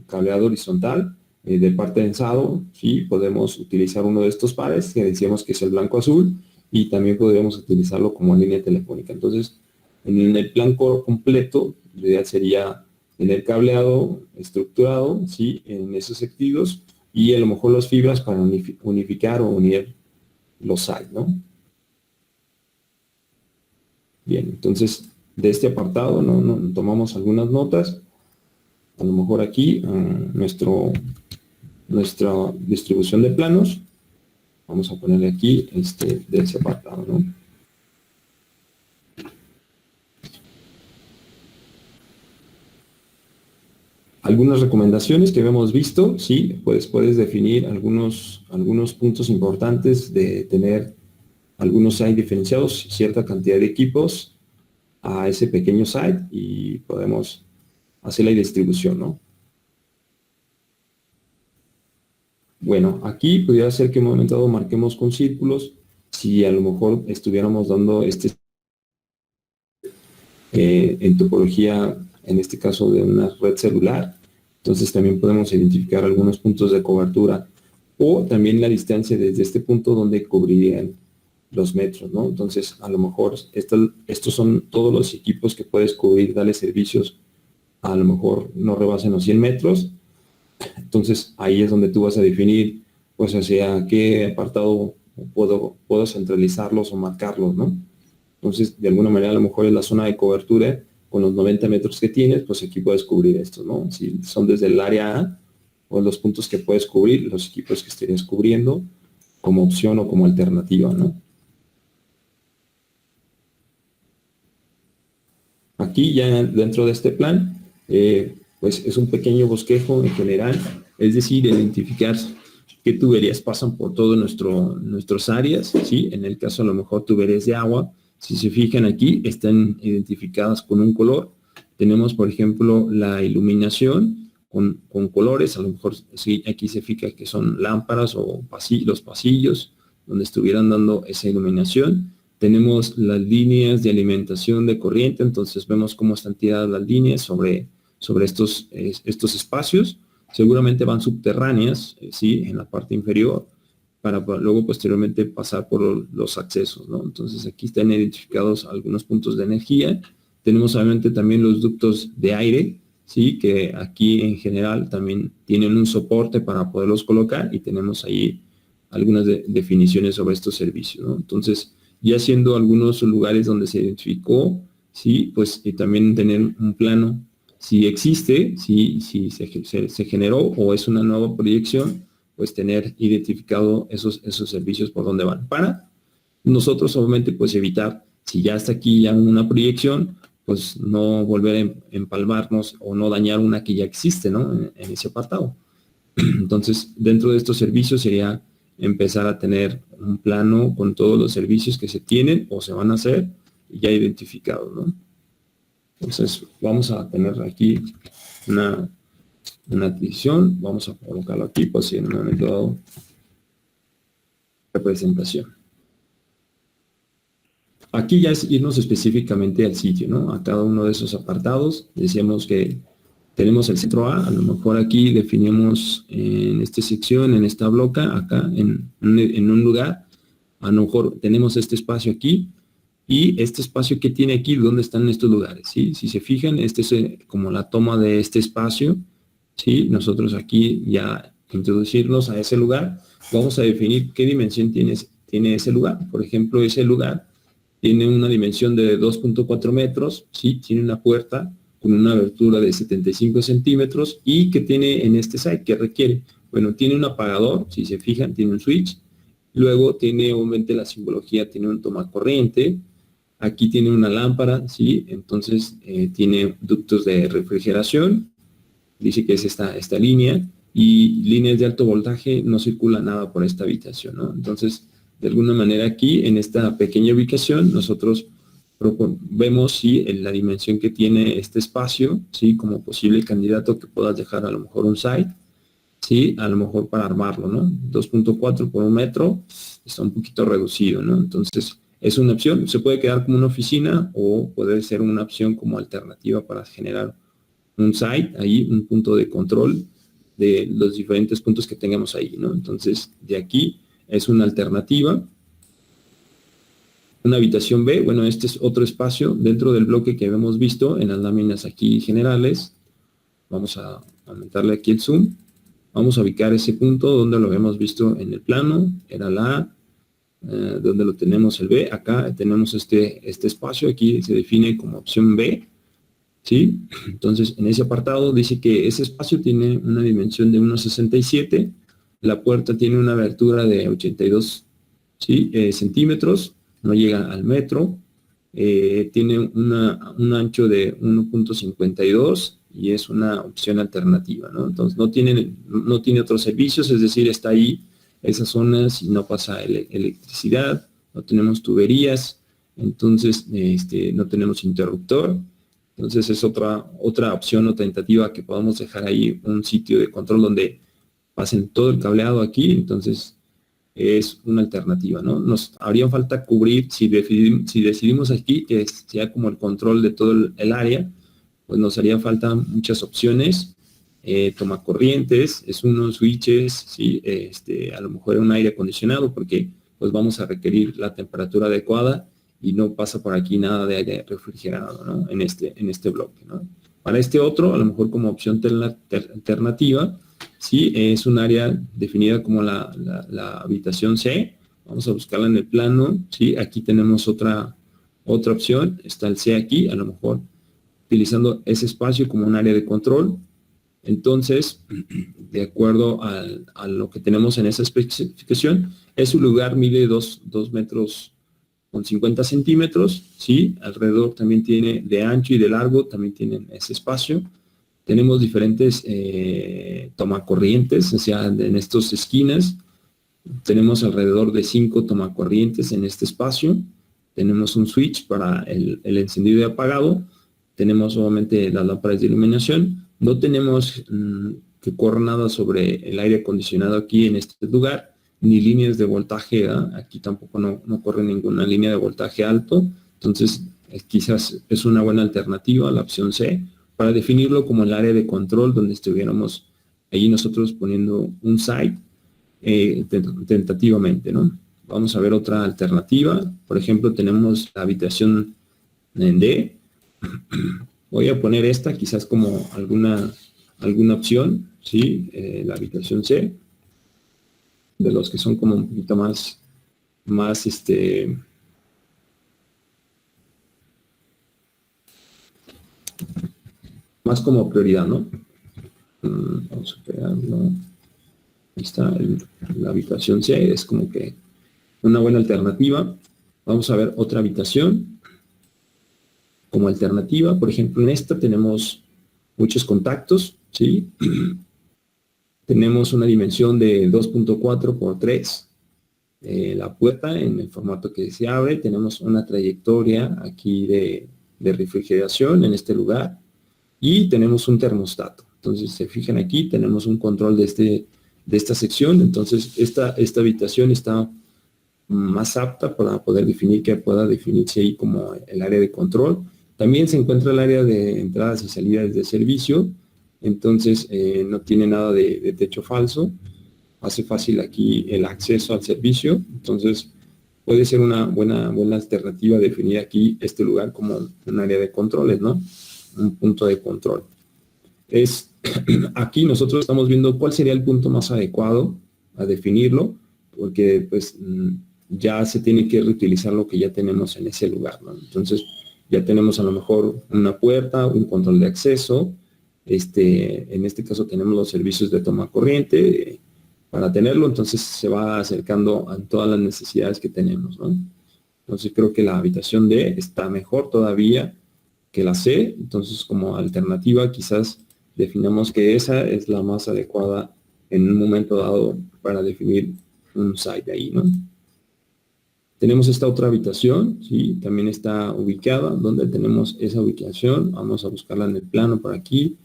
cableado horizontal de par trenzado, sí, podemos utilizar uno de estos pares que decíamos que es el blanco-azul, y también podríamos utilizarlo como línea telefónica. Entonces, en el plan completo, lo ideal sería tener cableado estructurado, sí, en esos sentidos, y a lo mejor las fibras para unificar o unir los sites, ¿no? Bien, entonces de este apartado tomamos algunas notas. A lo mejor aquí nuestra distribución de planos. Vamos a ponerle aquí de ese apartado, ¿no? Algunas recomendaciones que hemos visto, sí, pues puedes definir algunos puntos importantes de tener algunos sites diferenciados, cierta cantidad de equipos a ese pequeño site y podemos hacer la distribución, ¿no? Bueno, aquí pudiera ser que en un momento dado marquemos con círculos si a lo mejor estuviéramos dando en topología, en este caso de una red celular. Entonces también podemos identificar algunos puntos de cobertura o también la distancia desde este punto donde cubrirían los metros, ¿no? Entonces a lo mejor estos son todos los equipos que puedes cubrir, darle servicios, a lo mejor no rebasen los 100 metros. Entonces ahí es donde tú vas a definir pues hacia qué apartado puedo centralizarlos o marcarlos, ¿no? Entonces, de alguna manera, a lo mejor es la zona de cobertura, con los 90 metros que tienes, pues aquí puedes cubrir esto, ¿no? Si son desde el área A, o los puntos que puedes cubrir, los equipos que estarías cubriendo, como opción o como alternativa, ¿no? Aquí ya dentro de este plan, pues es un pequeño bosquejo en general, es decir, identificar qué tuberías pasan por todas nuestras áreas, ¿sí? En el caso a lo mejor tuberías de agua, si se fijan aquí, están identificadas con un color. Tenemos, por ejemplo, la iluminación con colores, a lo mejor sí, aquí se fija que son lámparas o los pasillos donde estuvieran dando esa iluminación. Tenemos las líneas de alimentación de corriente, entonces vemos cómo están tiradas las líneas sobre estos espacios. Seguramente van subterráneas, ¿sí?, en la parte inferior, para luego posteriormente pasar por los accesos, ¿no? Entonces aquí están identificados algunos puntos de energía. Tenemos obviamente también los ductos de aire, ¿sí?, que aquí en general también tienen un soporte para poderlos colocar, y tenemos ahí algunas definiciones sobre estos servicios, ¿no? Entonces, ya siendo algunos lugares donde se identificó, sí, pues y también tener un plano, si existe, si se generó o es una nueva proyección, pues tener identificado esos servicios por dónde van. Para nosotros, obviamente, pues evitar, si ya está aquí ya una proyección, pues no volver a empalmarnos o no dañar una que ya existe, ¿no?, en ese apartado. Entonces, dentro de estos servicios sería empezar a tener un plano con todos los servicios que se tienen o se van a hacer ya identificados, ¿no? Entonces, vamos a tener aquí una adquisición, vamos a colocarlo aquí, pues en un momento dado, representación. Aquí ya es irnos específicamente al sitio, ¿no? A cada uno de esos apartados. Decíamos que tenemos el centro A lo mejor aquí definimos en esta sección, en esta bloca, acá en un lugar, a lo mejor tenemos este espacio aquí, y este espacio que tiene aquí, ¿dónde están estos lugares? ¿Sí? Si se fijan, este es como la toma de este espacio, ¿sí? Nosotros aquí ya introducirnos a ese lugar, vamos a definir qué dimensión tiene ese lugar. Por ejemplo, ese lugar tiene una dimensión de 2.4 metros, ¿sí? Tiene una puerta con una abertura de 75 centímetros, y que tiene en este site, que requiere, bueno, tiene un apagador, si se fijan, tiene un switch, Luego tiene, obviamente, la simbología, tiene un tomacorriente. Aquí tiene una lámpara, ¿sí? Entonces, tiene ductos de refrigeración. Dice que es esta línea. Y líneas de alto voltaje, no circula nada por esta habitación, ¿no? Entonces, de alguna manera aquí, en esta pequeña ubicación, nosotros vemos, sí, en la dimensión que tiene este espacio, sí, como posible candidato que puedas dejar a lo mejor un site, sí, a lo mejor para armarlo, ¿no? 2.4 por 1 metro, está un poquito reducido, ¿no? Entonces, es una opción, se puede quedar como una oficina o puede ser una opción como alternativa para generar un site, ahí un punto de control de los diferentes puntos que tengamos ahí, ¿no? Entonces, de aquí es una alternativa. Una habitación B, bueno, este es otro espacio dentro del bloque que habíamos visto en las láminas aquí generales. Vamos a aumentarle aquí el zoom. Vamos a ubicar ese punto donde lo habíamos visto en el plano, era la A, donde lo tenemos el B. Acá tenemos este espacio, aquí se define como opción B, ¿sí? Entonces, en ese apartado dice que ese espacio tiene una dimensión de 1,67, la puerta tiene una abertura de 82, ¿sí? Centímetros, no llega al metro, tiene un ancho de 1.52 y es una opción alternativa, ¿no? Entonces, no tiene otros servicios, es decir, está ahí esas zonas y no pasa electricidad, no tenemos tuberías, entonces no tenemos interruptor. Entonces es otra opción o tentativa que podamos dejar ahí un sitio de control donde pasen todo el cableado aquí, entonces es una alternativa, ¿no? Nos haría falta cubrir, si decidimos aquí que sea como el control de todo el área, pues nos haría falta muchas opciones, tomacorrientes, es unos switches, ¿sí? A lo mejor un aire acondicionado, porque pues vamos a requerir la temperatura adecuada y no pasa por aquí nada de aire refrigerado, ¿no? En este bloque, ¿no? Para este otro, a lo mejor como opción alternativa, sí, es un área definida como la habitación C. Vamos a buscarla en el plano, sí, aquí tenemos otra opción, está el C aquí, a lo mejor utilizando ese espacio como un área de control. Entonces, de acuerdo a lo que tenemos en esa especificación, su lugar mide 2 metros con 50 centímetros, ¿sí? Alrededor también tiene de ancho y de largo, también tienen ese espacio. Tenemos diferentes tomacorrientes, o sea, en estas esquinas. Tenemos alrededor de 5 tomacorrientes en este espacio. Tenemos un switch para el encendido y apagado. Tenemos obviamente las lámparas de iluminación. No tenemos que corra nada sobre el aire acondicionado aquí en este lugar, ni líneas de voltaje, ¿verdad? Aquí tampoco no corre ninguna línea de voltaje alto. Entonces, quizás es una buena alternativa, la opción C, para definirlo como el área de control donde estuviéramos ahí nosotros poniendo un site tentativamente, ¿no? Vamos a ver otra alternativa. Por ejemplo, tenemos la habitación en D. Voy a poner esta quizás como alguna opción, ¿sí? La habitación C, de los que son como un poquito más más como prioridad, ¿no? Vamos a crearlo. Ahí está la habitación C, es como que una buena alternativa. Vamos a ver otra habitación como alternativa. Por ejemplo, en esta tenemos muchos contactos, ¿sí? Tenemos una dimensión de 2.4 por 3. La puerta en el formato que se abre. Tenemos una trayectoria aquí de refrigeración en este lugar. Y tenemos un termostato. Entonces, se fijan aquí, tenemos un control de esta sección. Entonces, esta habitación está más apta para poder definir que pueda definirse ahí como el área de control. También se encuentra el área de entradas y salidas de servicio. Entonces, no tiene nada de techo falso. Hace fácil aquí el acceso al servicio. Entonces, puede ser una buena alternativa definir aquí este lugar como un área de controles, ¿no? Un punto de control. Aquí nosotros estamos viendo cuál sería el punto más adecuado a definirlo, porque pues ya se tiene que reutilizar lo que ya tenemos en ese lugar, ¿no? Entonces ya tenemos a lo mejor una puerta, un control de acceso, en este caso tenemos los servicios de toma corriente, para tenerlo, entonces se va acercando a todas las necesidades que tenemos, ¿no? Entonces creo que la habitación D está mejor todavía que la C, entonces como alternativa quizás definamos que esa es la más adecuada en un momento dado para definir un site ahí, ¿no? Tenemos esta otra habitación, ¿sí? También está ubicada. ¿Dónde tenemos esa ubicación? Vamos a buscarla en el plano por aquí.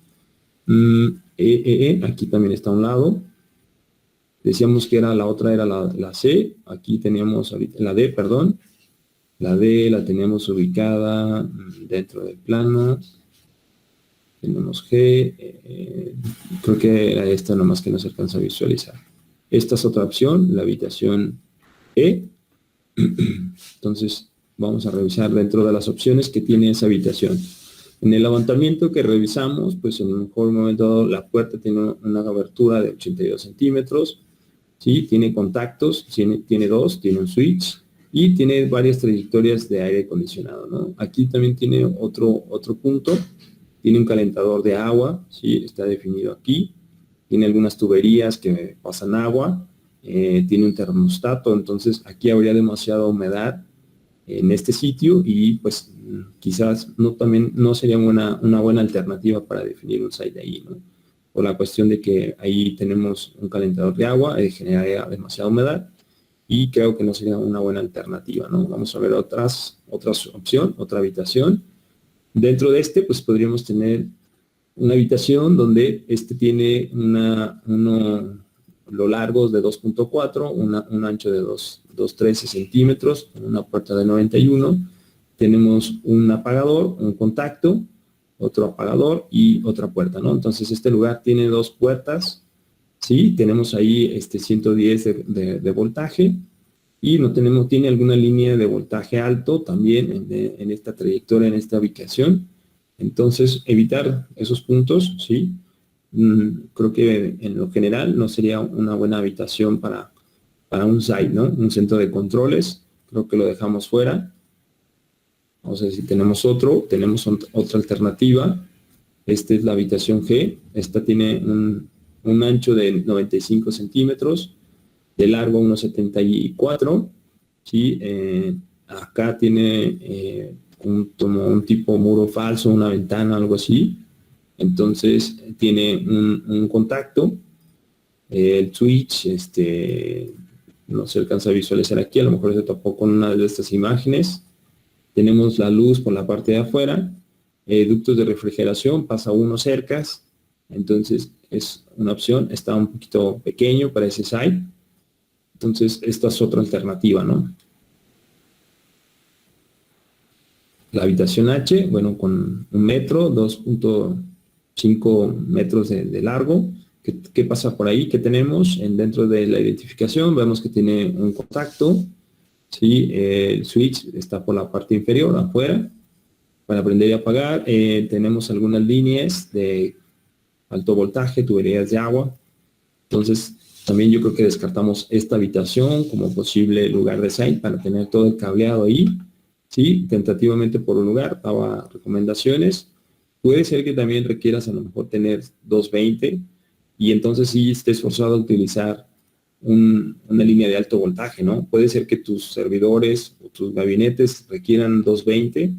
Aquí también está a un lado. Decíamos que la otra era la C. Aquí teníamos la D, perdón. La D la teníamos ubicada dentro del plano. Tenemos G. Creo que era esta nomás que no se alcanza a visualizar. Esta es otra opción, la habitación E. Entonces, vamos a revisar dentro de las opciones que tiene esa habitación. En el levantamiento que revisamos, pues en un mejor momento dado, la puerta tiene una abertura de 82 centímetros, ¿sí? Tiene contactos, tiene dos, tiene un switch y tiene varias trayectorias de aire acondicionado, ¿no? Aquí también tiene otro punto, tiene un calentador de agua, ¿sí? Está definido aquí, tiene algunas tuberías que pasan agua, tiene un termostato, entonces aquí habría demasiada humedad en este sitio y pues quizás también no sería una buena alternativa para definir un site ahí, ¿no? Por la cuestión de que ahí tenemos un calentador de agua, generaría demasiada humedad y creo que no sería una buena alternativa, ¿no? Vamos a ver otra opción, otra habitación. Dentro de este pues podríamos tener una habitación donde tiene lo largo de 2.4, un ancho de 2.13 centímetros, una puerta de 91. Tenemos un apagador, un contacto, otro apagador y otra puerta, ¿no? Entonces este lugar tiene dos puertas, ¿sí? Tenemos ahí 110 de voltaje y tiene alguna línea de voltaje alto también en esta trayectoria, en esta ubicación. Entonces, evitar esos puntos, ¿sí? Creo que en lo general no sería una buena habitación para un site, ¿no? Un centro de controles, creo que lo dejamos fuera. Vamos a ver si tenemos otra alternativa. Esta es la habitación G. Esta tiene un ancho de 95 centímetros, de largo unos 74, ¿sí? Acá tiene como un tipo muro falso, una ventana, algo así. Entonces tiene un contacto, el switch, no se alcanza a visualizar aquí, a lo mejor se tapó con una de estas imágenes. Tenemos la luz por la parte de afuera, ductos de refrigeración, pasa uno cercas, entonces es una opción, está un poquito pequeño para ese site. Entonces, esta es otra alternativa, ¿no? La habitación H, bueno, con 1 metro, 2.5 metros de largo. ¿Qué pasa por ahí? ¿Qué tenemos? Dentro de la identificación vemos que tiene un contacto, ¿sí? El switch está por la parte inferior, afuera, para prender y apagar. Tenemos algunas líneas de alto voltaje, tuberías de agua. Entonces, también yo creo que descartamos esta habitación como posible lugar de site para tener todo el cableado ahí. Sí, tentativamente por un lugar, daba recomendaciones. Puede ser que también requieras a lo mejor tener 220 y entonces sí estés forzado a utilizar una línea de alto voltaje, ¿no? Puede ser que tus servidores o tus gabinetes requieran 220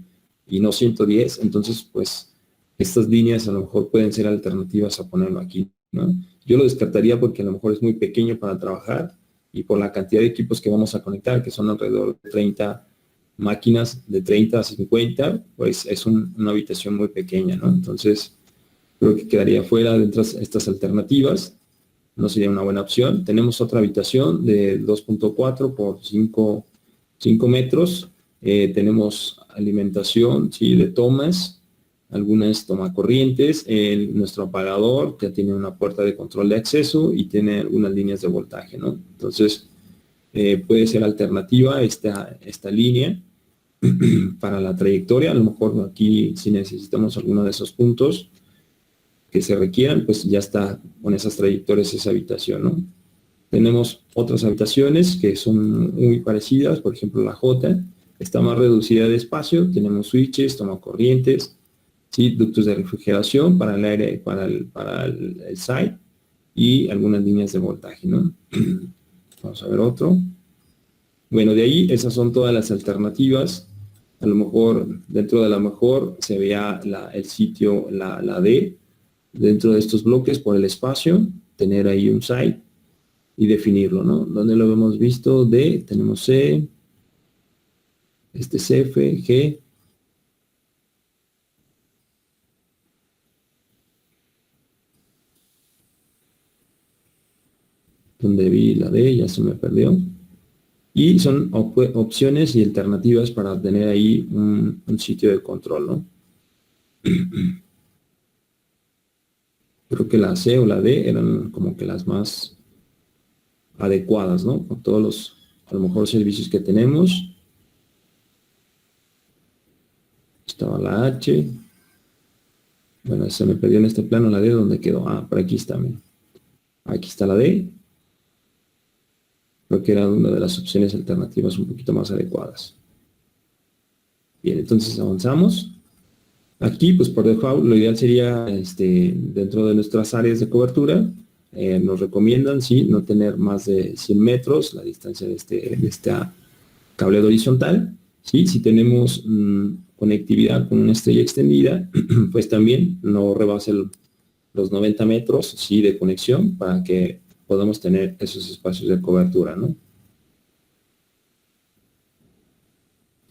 y no 110, entonces pues estas líneas a lo mejor pueden ser alternativas a ponerlo aquí, ¿no? Yo lo descartaría porque a lo mejor es muy pequeño para trabajar y por la cantidad de equipos que vamos a conectar, que son alrededor de 30 máquinas, de 30 a 50, pues es una habitación muy pequeña, ¿no? Entonces, creo que quedaría fuera de estas alternativas, no sería una buena opción. Tenemos otra habitación de 2.4 por 5 metros, tenemos alimentación, ¿sí? De tomas, algunas tomacorrientes, nuestro apagador ya tiene una puerta de control de acceso y tiene algunas líneas de voltaje, ¿no? Entonces, puede ser alternativa esta línea para la trayectoria. A lo mejor aquí si necesitamos alguno de esos puntos que se requieran, pues ya está con esas trayectorias esa habitación, ¿no? Tenemos otras habitaciones que son muy parecidas, por ejemplo la J, está más reducida de espacio, tenemos switches, tomacorrientes, ¿sí? Ductos de refrigeración para el aire, para el site, y algunas líneas de voltaje, ¿no? Vamos a ver otro. Bueno, de ahí esas son todas las alternativas. A lo mejor, dentro de la mejor, se vea el sitio, la D, dentro de estos bloques por el espacio, tener ahí un site y definirlo, ¿no? ¿Dónde lo hemos visto? D, tenemos C, este es F, G. Donde vi la D, ya se me perdió. Y son opciones y alternativas para tener ahí un sitio de control, ¿no? Creo que la C o la D eran como que las más adecuadas, ¿no? Con todos los, a lo mejor, servicios que tenemos. Estaba la H. Bueno, se me perdió en este plano la D, ¿dónde quedó? Ah, por aquí está, mira. Aquí está la D. Creo que era una de las opciones alternativas un poquito más adecuadas. Bien, entonces avanzamos. Aquí, pues por default, lo ideal sería, dentro de nuestras áreas de cobertura, nos recomiendan, sí, no tener más de 100 metros la distancia de esta cableado horizontal. ¿Sí? Si tenemos conectividad con una estrella extendida, pues también no rebase los 90 metros, ¿sí?, de conexión para que podamos tener esos espacios de cobertura, ¿no?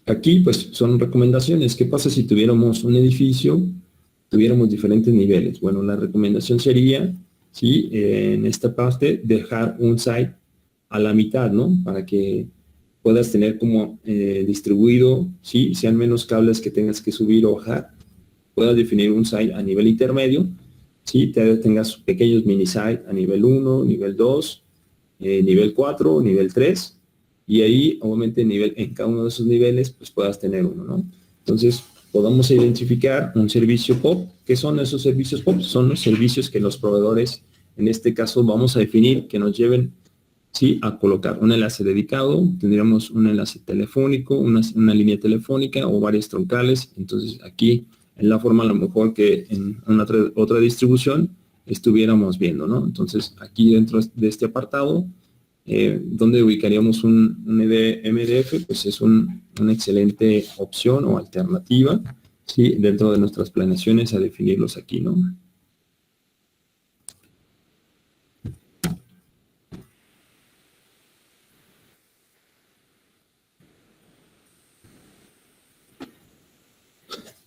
Aquí, pues, son recomendaciones. ¿Qué pasa si tuviéramos un edificio, tuviéramos diferentes niveles? Bueno, la recomendación sería, ¿sí?, en esta parte, dejar un site a la mitad, ¿no? Para que puedas tener como distribuido, ¿sí?, sean menos cables que tengas que subir o bajar. Puedas definir un site a nivel intermedio, ¿sí? Tengas pequeños mini site a nivel 1, nivel 2, nivel 4, nivel 3, y ahí, obviamente, en cada uno de esos niveles, pues puedas tener uno, ¿no? Entonces, podamos identificar un servicio POP. ¿Qué son esos servicios POP? Son los servicios que los proveedores, en este caso, vamos a definir que nos lleven, sí, a colocar un enlace dedicado. Tendríamos un enlace telefónico, una línea telefónica o varias troncales. Entonces, aquí, en la forma a lo mejor que en otra distribución estuviéramos viendo, ¿no? Entonces, aquí dentro de este apartado, donde ubicaríamos un MDF, pues es una excelente opción o alternativa, ¿sí?, dentro de nuestras planeaciones a definirlos aquí, ¿no?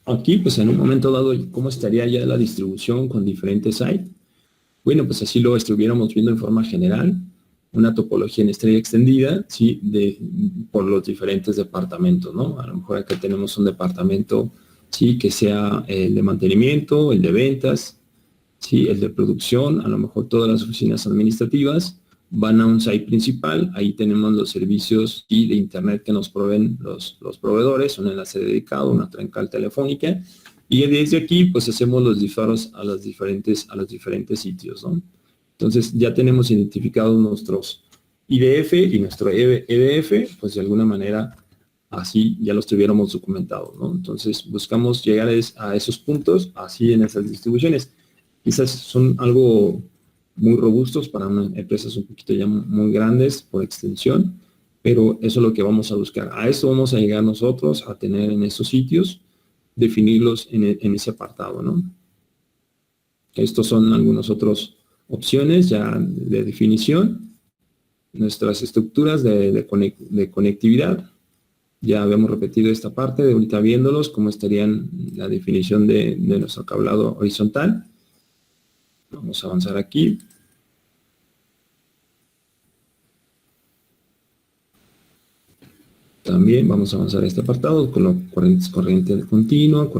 Aquí, pues en un momento dado, ¿cómo estaría ya la distribución con diferentes sites? Bueno, pues así lo estuviéramos viendo en forma general, una topología en estrella extendida, ¿sí?, por los diferentes departamentos, ¿no? A lo mejor acá tenemos un departamento, sí, que sea el de mantenimiento, el de ventas, sí, el de producción, a lo mejor todas las oficinas administrativas van a un site principal. Ahí tenemos los servicios y de internet que nos proveen los proveedores, un enlace dedicado, una troncal telefónica, y desde aquí pues hacemos los disparos a los diferentes sitios, ¿no? Entonces ya tenemos identificados nuestros IDF y nuestro EDF, pues de alguna manera así ya los tuviéramos documentados, ¿no? Entonces buscamos llegar a esos puntos así en esas distribuciones. Quizás son algo muy robustos para empresas un poquito ya muy grandes por extensión, pero eso es lo que vamos a buscar. A eso vamos a llegar nosotros a tener en esos sitios, definirlos en ese apartado, ¿no? Estos son algunas otras opciones ya de definición. Nuestras estructuras de conectividad. Ya habíamos repetido esta parte, de ahorita viéndolos, cómo estarían la definición de nuestro cableado horizontal. Vamos a avanzar aquí. También vamos a avanzar este apartado con la corriente continua,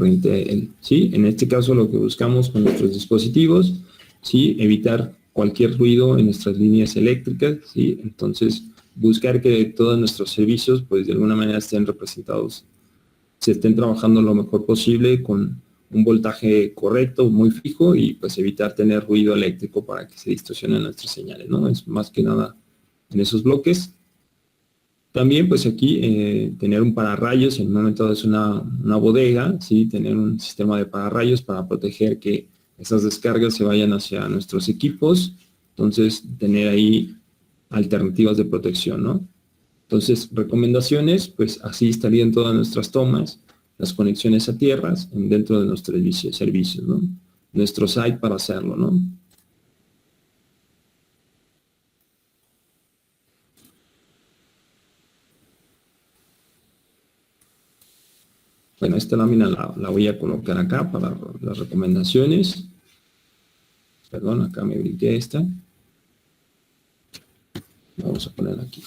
sí, en este caso lo que buscamos con nuestros dispositivos, sí, evitar cualquier ruido en nuestras líneas eléctricas, sí, entonces buscar que todos nuestros servicios, pues de alguna manera estén representados, se estén trabajando lo mejor posible con un voltaje correcto, muy fijo, y pues evitar tener ruido eléctrico para que se distorsionen nuestras señales, ¿no? Es más que nada en esos bloques. También, pues aquí, tener un pararrayos, en un momento dado es una bodega, ¿sí? Tener un sistema de pararrayos para proteger que esas descargas se vayan hacia nuestros equipos, Entonces, tener ahí alternativas de protección, ¿no? Entonces, recomendaciones, pues así estarían todas nuestras tomas, las conexiones a tierras dentro de nuestros servicios, ¿no? Nuestro site para hacerlo, ¿no? Bueno, esta lámina la voy a colocar acá para las recomendaciones. Perdón, acá me brinqué esta. Vamos a ponerla aquí.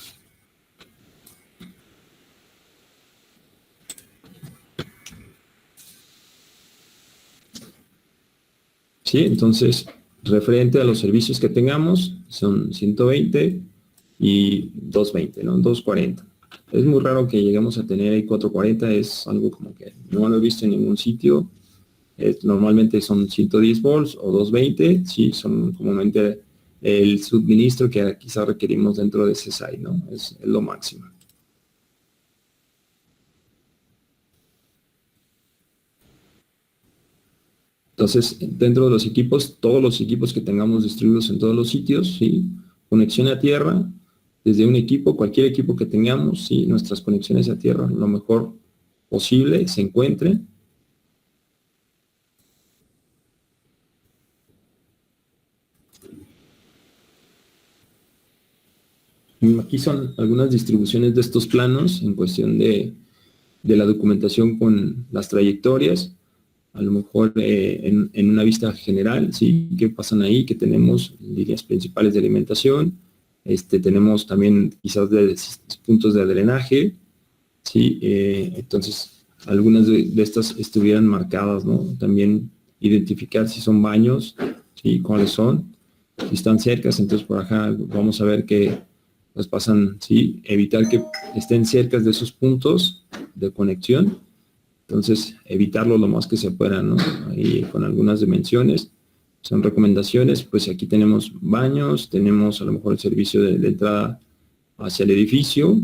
Sí, entonces, referente a los servicios que tengamos, son 120 y 220, ¿no? 240. Es muy raro que lleguemos a tener ahí 440, es algo como que no lo he visto en ningún sitio. Normalmente son 110 volts o 220, sí, son comúnmente el suministro que quizás requerimos dentro de ese site, ¿no? Es lo máximo. Entonces, dentro de los equipos, todos los equipos que tengamos distribuidos en todos los sitios, ¿sí? Conexión a tierra, desde un equipo, cualquier equipo que tengamos, ¿sí? Nuestras conexiones a tierra, lo mejor posible, se encuentren. Aquí son algunas distribuciones de estos planos en cuestión de la documentación con las trayectorias. A lo mejor en una vista general, ¿sí? ¿Qué pasan ahí? Que tenemos líneas principales de alimentación, tenemos también quizás puntos de drenaje, ¿sí? Entonces, algunas de estas estuvieran marcadas, ¿no? También identificar si son baños, ¿sí? ¿Cuáles son? Si están cercas, entonces por acá vamos a ver que nos pasan, ¿sí? Evitar que estén cerca de esos puntos de conexión. Entonces, evitarlo lo más que se pueda, ¿no? Ahí con algunas dimensiones. Son recomendaciones, pues aquí tenemos baños, tenemos a lo mejor el servicio de entrada hacia el edificio,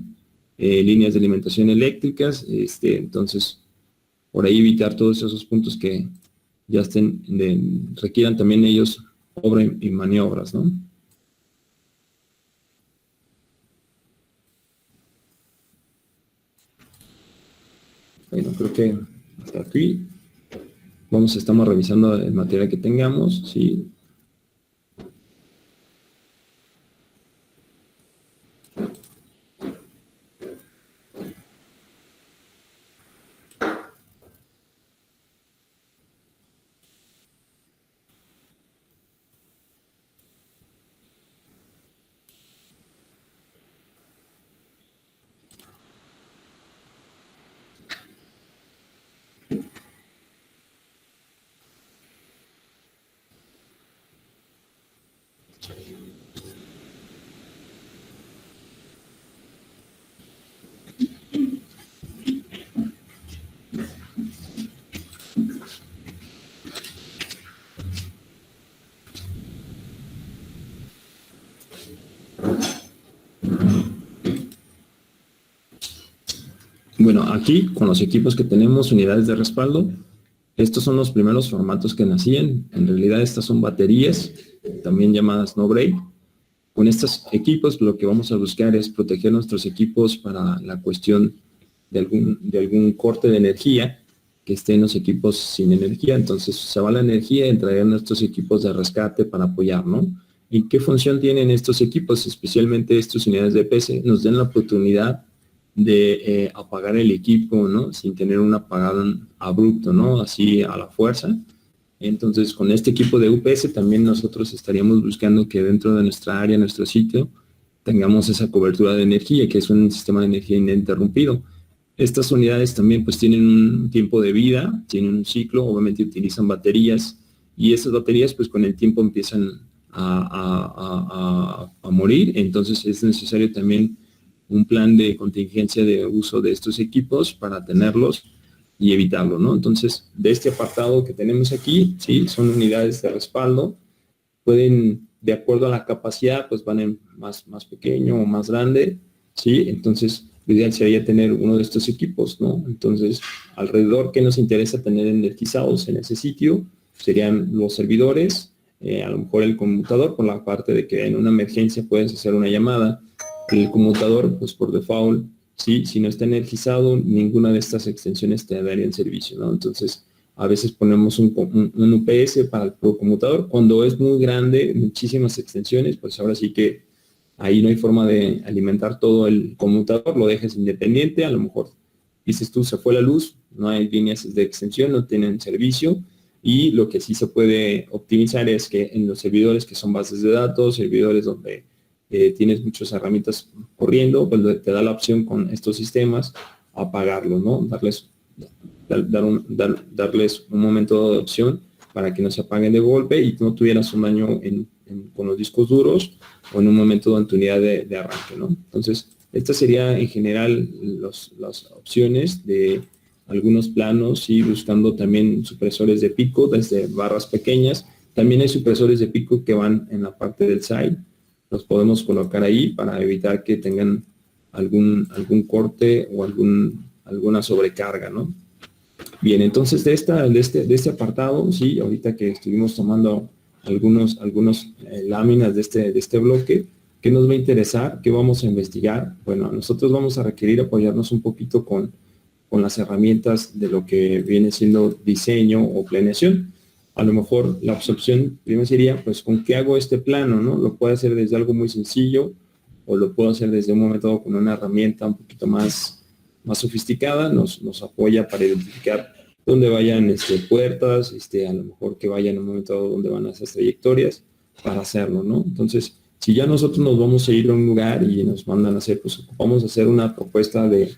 líneas de alimentación eléctricas, entonces, por ahí evitar todos esos puntos que ya requieran también ellos obra y maniobras, ¿no? Bueno, creo que hasta aquí estamos revisando el material que tengamos, ¿sí? Bueno, aquí con los equipos que tenemos, unidades de respaldo, estos son los primeros formatos que nacían. En realidad estas son baterías, también llamadas no break. Con estos equipos lo que vamos a buscar es proteger nuestros equipos para la cuestión de algún corte de energía, que estén los equipos sin energía. Entonces se va la energía, entrarían nuestros equipos de rescate para apoyar, ¿no? ¿Y qué función tienen estos equipos? Especialmente estas unidades de PC nos dan la oportunidad de apagar el equipo, ¿no? Sin tener un apagado abrupto, ¿no? Así a la fuerza. Entonces, con este equipo de UPS también nosotros estaríamos buscando que dentro de nuestra área, nuestro sitio, tengamos esa cobertura de energía, que es un sistema de energía ininterrumpido. Estas unidades también pues tienen un tiempo de vida, tienen un ciclo, obviamente utilizan baterías, y esas baterías pues con el tiempo empiezan a morir. Entonces es necesario también un plan de contingencia de uso de estos equipos para tenerlos y evitarlo, ¿no? Entonces, de este apartado que tenemos aquí, sí, son unidades de respaldo, pueden, de acuerdo a la capacidad, pues van en más pequeño o más grande, sí, entonces lo ideal sería tener uno de estos equipos, ¿no? Entonces, alrededor, ¿qué nos interesa tener energizados en ese sitio? Serían los servidores, a lo mejor el conmutador, por la parte de que en una emergencia puedes hacer una llamada. El conmutador, pues por default, sí, si no está energizado, ninguna de estas extensiones te darían servicio, ¿no? Entonces, a veces ponemos un UPS para el conmutador. Cuando es muy grande, muchísimas extensiones, pues ahora sí que ahí no hay forma de alimentar todo el conmutador, lo dejes independiente, a lo mejor dices tú, se fue la luz, no hay líneas de extensión, no tienen servicio, y lo que sí se puede optimizar es que en los servidores que son bases de datos, servidores donde tienes muchas herramientas corriendo, pues te da la opción con estos sistemas apagarlos, ¿no? Darles un momento de opción para que no se apaguen de golpe y no tuvieras un daño con los discos duros o en un momento de tu unidad de arranque, ¿no? Entonces, esta sería en general las opciones de algunos planos y buscando también supresores de pico desde barras pequeñas. También hay supresores de pico que van en la parte del side. Los podemos colocar ahí para evitar que tengan algún corte o alguna sobrecarga, ¿no? Bien, entonces de este apartado, sí, ahorita que estuvimos tomando algunos láminas de este bloque, ¿qué nos va a interesar? ¿Qué vamos a investigar? Bueno, nosotros vamos a requerir apoyarnos un poquito con las herramientas de lo que viene siendo diseño o planeación. A lo mejor la opción primero sería, pues, ¿con qué hago este plano? ¿No? Lo puedo hacer desde algo muy sencillo o lo puedo hacer desde un momento con una herramienta un poquito más sofisticada, nos apoya para identificar dónde vayan puertas, a lo mejor que vayan en un momento donde van esas trayectorias para hacerlo, ¿no? Entonces, si ya nosotros nos vamos a ir a un lugar y nos mandan a hacer, pues vamos a hacer una propuesta de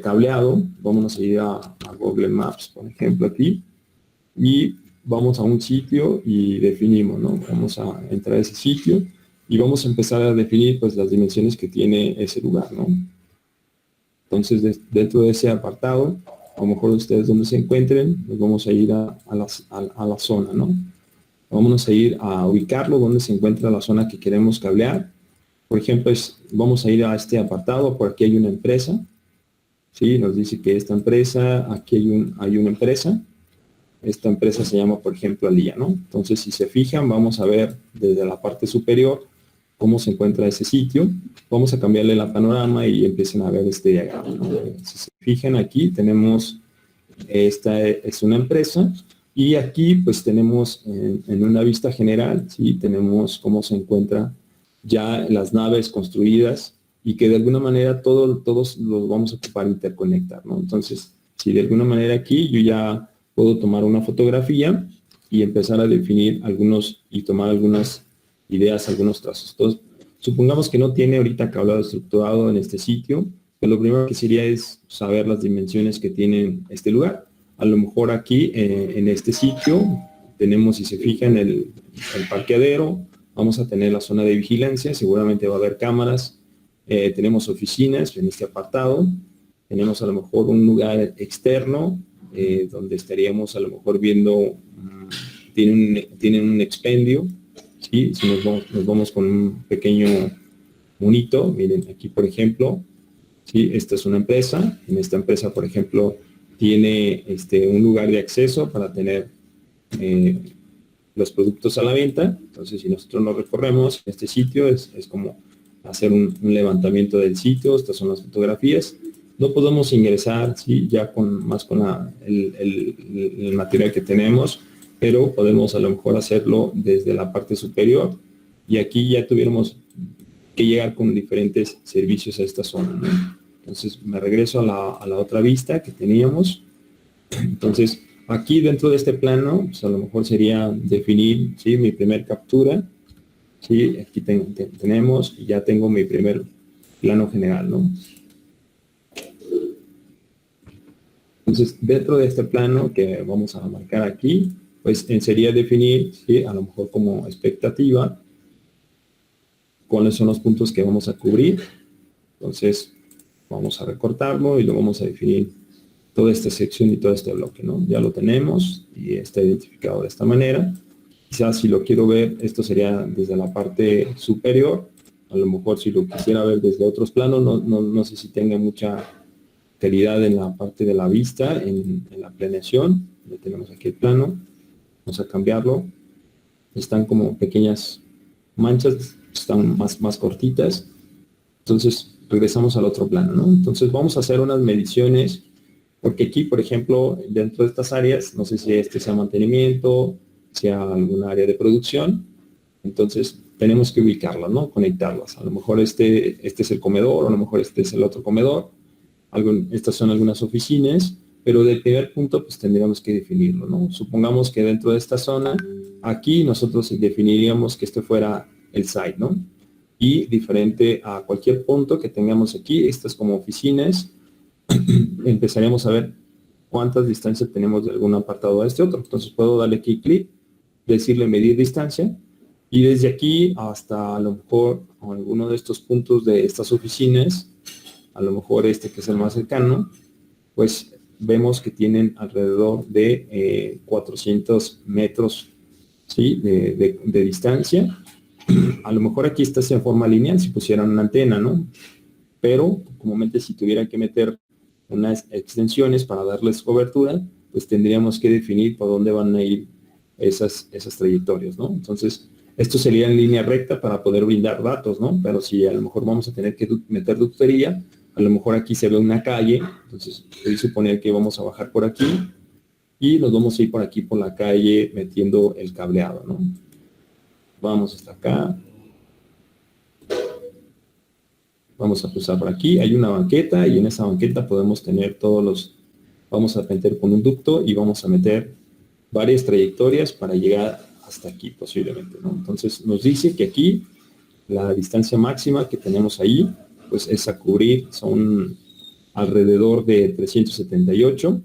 cableado, vamos a ir a Google Maps, por ejemplo, aquí, y vamos a un sitio y definimos, ¿no? Vamos a entrar a ese sitio y vamos a empezar a definir, pues, las dimensiones que tiene ese lugar, ¿no? Entonces, dentro de ese apartado, a lo mejor ustedes donde se encuentren, nos vamos a ir a la zona, ¿no? Vamos a ir a ubicarlo donde se encuentra la zona que queremos cablear. Por ejemplo, vamos a ir a este apartado, por aquí hay una empresa, ¿sí? Nos dice que esta empresa, aquí hay una empresa, esta empresa se llama, por ejemplo, Alía, ¿no? Entonces, si se fijan, vamos a ver desde la parte superior cómo se encuentra ese sitio. Vamos a cambiarle la panorama y empiecen a ver este diagrama, ¿no? Si se fijan aquí, tenemos, esta es una empresa, y aquí pues tenemos en una vista general, ¿sí? Tenemos cómo se encuentra ya las naves construidas y que de alguna manera todos los vamos a ocupar interconectar, ¿no? Entonces, si de alguna manera aquí yo ya puedo tomar una fotografía y empezar a definir y tomar algunas ideas, algunos trazos. Entonces, supongamos que no tiene ahorita cableado estructurado en este sitio, pero lo primero que sería es saber las dimensiones que tiene este lugar. A lo mejor aquí en este sitio tenemos, si se fijan, el parqueadero, vamos a tener la zona de vigilancia, seguramente va a haber cámaras, tenemos oficinas en este apartado, tenemos a lo mejor un lugar externo donde estaríamos a lo mejor viendo, tienen un expendio, ¿sí? Si nos vamos con un pequeño monito, miren aquí por ejemplo, ¿sí? Esta es una empresa, en esta empresa por ejemplo tiene un lugar de acceso para tener los productos a la venta. Entonces, si nosotros nos recorremos este sitio, es como hacer un levantamiento del sitio. Estas son las fotografías. No podemos ingresar, ¿sí? Ya con el material que tenemos, pero podemos a lo mejor hacerlo desde la parte superior, y aquí ya tuviéramos que llegar con diferentes servicios a esta zona, ¿no? Entonces me regreso a la otra vista que teníamos. Entonces, aquí dentro de este plano, pues a lo mejor sería definir, ¿sí? Mi primer captura, ¿sí? Aquí tenemos, y ya tengo mi primer plano general, ¿no? Entonces, dentro de este plano que vamos a marcar aquí, pues sería definir, ¿sí? A lo mejor como expectativa, cuáles son los puntos que vamos a cubrir. Entonces, vamos a recortarlo y lo vamos a definir toda esta sección y todo este bloque, ¿no? Ya lo tenemos y está identificado de esta manera. Quizás si lo quiero ver, esto sería desde la parte superior. A lo mejor si lo quisiera ver desde otros planos, no sé si tenga mucha calidad en la parte de la vista, en la planeación. Ya tenemos aquí el plano. Vamos a cambiarlo. están como pequeñas manchas, están más cortitas. Entonces regresamos al otro plano, ¿no? Entonces vamos a hacer unas mediciones, porque aquí, por ejemplo, dentro de estas áreas, no sé si este sea mantenimiento, sea alguna área de producción, entonces tenemos que ubicarlas, ¿no? Conectarlas. A lo mejor este es el comedor, o a lo mejor este es el otro comedor, estas son algunas oficinas, pero del primer punto pues tendríamos que definirlo, ¿no? Supongamos que dentro de esta zona, aquí nosotros definiríamos que este fuera el site, ¿no? Y diferente a cualquier punto que tengamos aquí, estas como oficinas, empezaríamos a ver cuántas distancias tenemos de algún apartado a este otro. Entonces puedo darle aquí clic, decirle medir distancia, y desde aquí hasta a lo mejor alguno de estos puntos de estas oficinas, a lo mejor este que es el más cercano, pues vemos que tienen alrededor de 400 metros, ¿sí? de distancia. A lo mejor aquí está en forma lineal si pusieran una antena, ¿no? Pero comúnmente si tuvieran que meter unas extensiones para darles cobertura, pues tendríamos que definir por dónde van a ir esas trayectorias, ¿no? Entonces, esto sería en línea recta para poder brindar datos, ¿no? Pero si a lo mejor vamos a tener que meter ductería, a lo mejor aquí se ve una calle, entonces voy a suponer que vamos a bajar por aquí y nos vamos a ir por aquí por la calle metiendo el cableado, ¿no? Vamos hasta acá. Vamos a cruzar por aquí. Hay una banqueta y en esa banqueta podemos tener vamos a meter con un ducto y vamos a meter varias trayectorias para llegar hasta aquí posiblemente, ¿no? Entonces nos dice que aquí la distancia máxima que tenemos ahí, pues es a cubrir, son alrededor de 378,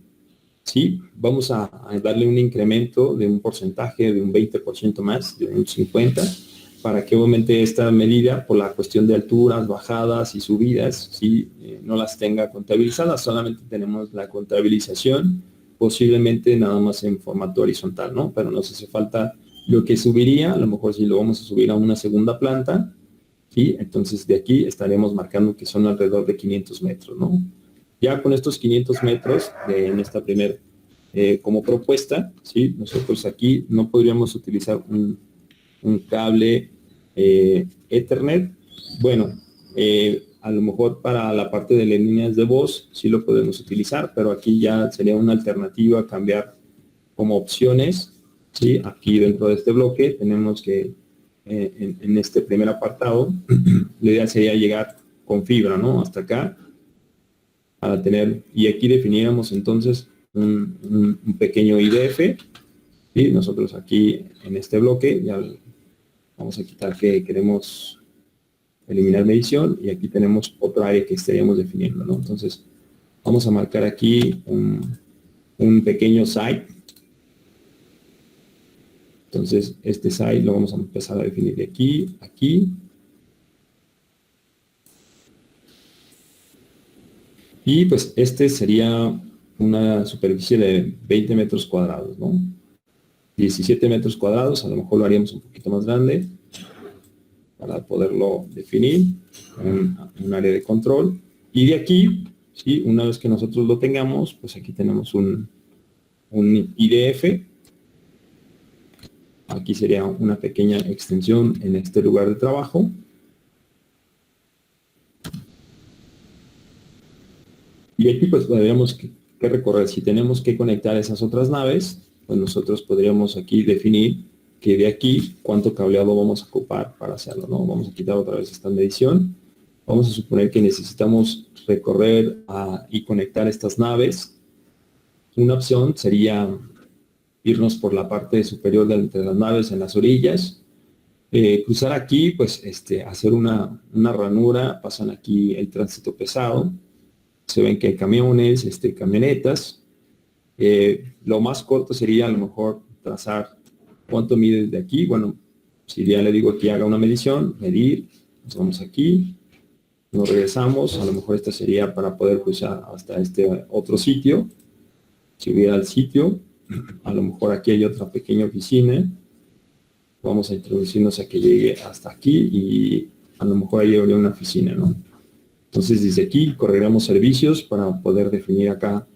¿sí? Vamos a darle un incremento de un porcentaje de un 20% más, de un 50%, para que obviamente esta medida, por la cuestión de alturas, bajadas y subidas, ¿sí? No las tenga contabilizadas, solamente tenemos la contabilización, posiblemente nada más en formato horizontal, ¿no? Pero nos hace falta lo que subiría, a lo mejor si lo vamos a subir a una segunda planta, ¿sí? Entonces de aquí estaremos marcando que son alrededor de 500 metros, ¿no? Ya con estos 500 metros en esta primera, como propuesta, ¿sí? Nosotros aquí no podríamos utilizar un cable Ethernet. Bueno, a lo mejor para la parte de las líneas de voz sí lo podemos utilizar, pero aquí ya sería una alternativa a cambiar como opciones, ¿sí? Aquí dentro de este bloque tenemos que, en este primer apartado, la idea sería llegar con fibra, ¿no? Hasta acá, para tener, y aquí definiéramos entonces un pequeño IDF, y nosotros aquí en este bloque ya vamos a quitar que queremos eliminar medición, y aquí tenemos otra área que estaríamos definiendo, ¿no? Entonces vamos a marcar aquí un pequeño site. Entonces este site lo vamos a empezar a definir de aquí a aquí. Y pues este sería una superficie de 20 metros cuadrados, ¿no? 17 metros cuadrados, a lo mejor lo haríamos un poquito más grande para poderlo definir, un área de control. Y de aquí, ¿sí? Una vez que nosotros lo tengamos, pues aquí tenemos un IDF. Aquí sería una pequeña extensión en este lugar de trabajo. Y aquí pues tendríamos que recorrer. Si tenemos que conectar esas otras naves, pues nosotros podríamos aquí definir que de aquí cuánto cableado vamos a ocupar para hacerlo, ¿no? Vamos a quitar otra vez esta medición. Vamos a suponer que necesitamos recorrer y conectar estas naves. Una opción sería irnos por la parte superior de las naves en las orillas. Cruzar aquí, pues hacer una ranura, pasan aquí el tránsito pesado. Se ven que hay camiones, camionetas. Lo más corto sería a lo mejor trazar cuánto mide de aquí. Bueno, si ya le digo que haga una medición, medir, nos vamos aquí, nos regresamos, a lo mejor esta sería para poder cruzar hasta este otro sitio. Si hubiera el sitio, a lo mejor aquí hay otra pequeña oficina. Vamos a introducirnos a que llegue hasta aquí y a lo mejor ahí habría una oficina, ¿no? Entonces desde aquí correremos servicios para poder definir acá,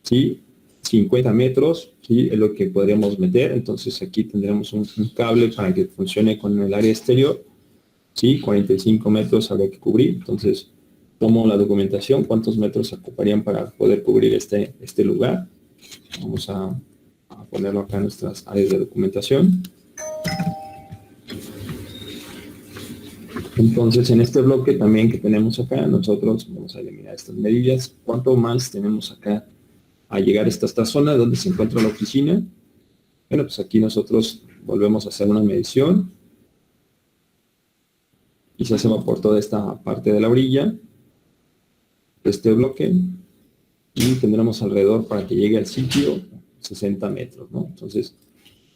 ¿sí? 50 metros, ¿sí? Es lo que podríamos meter. Entonces aquí tendremos un cable para que funcione con el área exterior, ¿sí? 45 metros habría que cubrir. Entonces tomo la documentación, cuántos metros se ocuparían para poder cubrir este lugar. Vamos a ponerlo acá en nuestras áreas de documentación. Entonces, en este bloque también que tenemos acá, nosotros vamos a eliminar estas medidas. ¿Cuánto más tenemos acá a llegar hasta esta zona donde se encuentra la oficina? Bueno, pues aquí nosotros volvemos a hacer una medición y se va por toda esta parte de la orilla de este bloque y tendremos alrededor para que llegue al sitio 60 metros, ¿no? Entonces,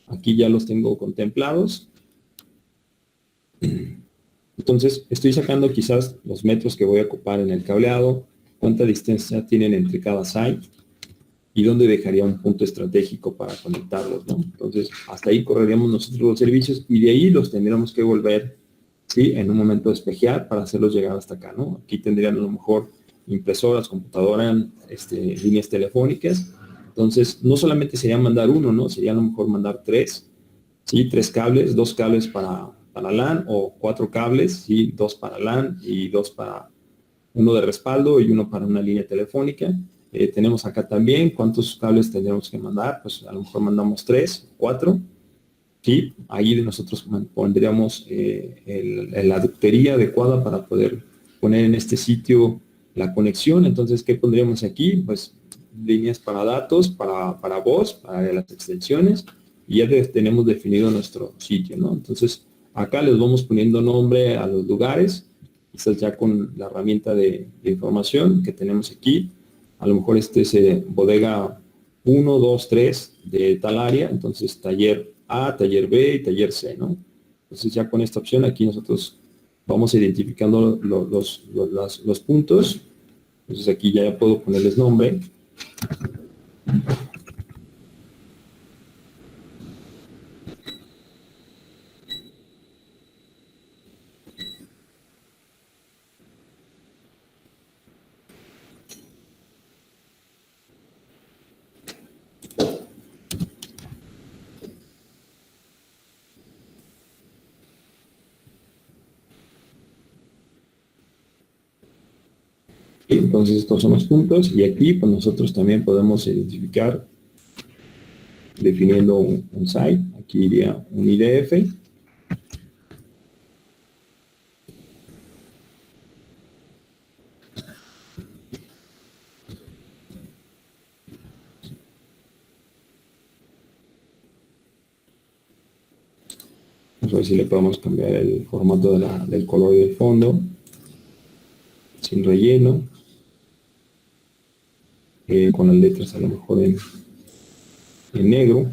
aquí ya los tengo contemplados. Entonces, estoy sacando quizás los metros que voy a ocupar en el cableado, cuánta distancia tienen entre cada site y dónde dejaría un punto estratégico para conectarlos, ¿no? Entonces, hasta ahí correríamos nosotros los servicios y de ahí los tendríamos que volver, ¿sí? En un momento despejar para hacerlos llegar hasta acá, ¿no? Aquí tendrían a lo mejor impresoras, computadoras, líneas telefónicas. Entonces, no solamente sería mandar uno, ¿no? Sería a lo mejor mandar tres, ¿sí? Tres cables, dos cables para LAN o cuatro cables, ¿sí? Dos para LAN y dos para uno de respaldo y uno para una línea telefónica. Tenemos acá también cuántos cables tendremos que mandar, pues a lo mejor mandamos tres, cuatro, ¿sí? Ahí nosotros pondríamos la ductería adecuada para poder poner en este sitio la conexión. Entonces, ¿qué pondríamos aquí? Pues líneas para datos, para voz, para las extensiones, y ya tenemos definido nuestro sitio, ¿no? Entonces, acá les vamos poniendo nombre a los lugares, quizás ya con la herramienta de información que tenemos aquí. A lo mejor este es bodega 1, 2, 3 de tal área, entonces taller A, taller B y taller C, ¿no? Entonces ya con esta opción aquí nosotros vamos identificando los puntos. Entonces aquí ya puedo ponerles nombre. Y entonces estos son los puntos y aquí pues nosotros también podemos identificar definiendo un site. Aquí iría un IDF. Vamos a ver si le podemos cambiar el formato del color del fondo, sin relleno, con las letras a lo mejor en negro.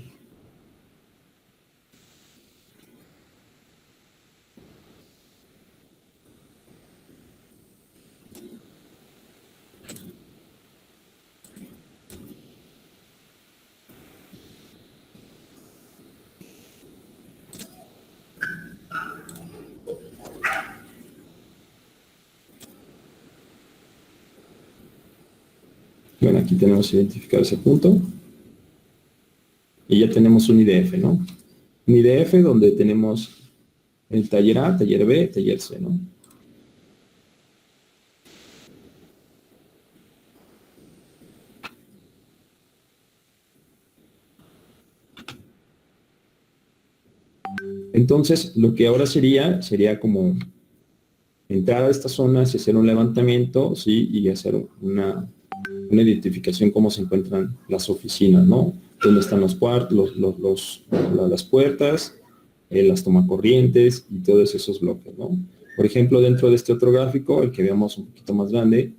Bueno, aquí tenemos identificado ese punto. Y ya tenemos un IDF, ¿no? Un IDF donde tenemos el taller A, taller B, taller C, ¿no? Entonces, lo que ahora sería como entrar a esta zona, hacer un levantamiento, ¿sí? Y hacer una identificación cómo se encuentran las oficinas, ¿no? Dónde están los cuartos, las puertas, las tomacorrientes y todos esos bloques, ¿no? Por ejemplo, dentro de este otro gráfico, el que veamos un poquito más grande,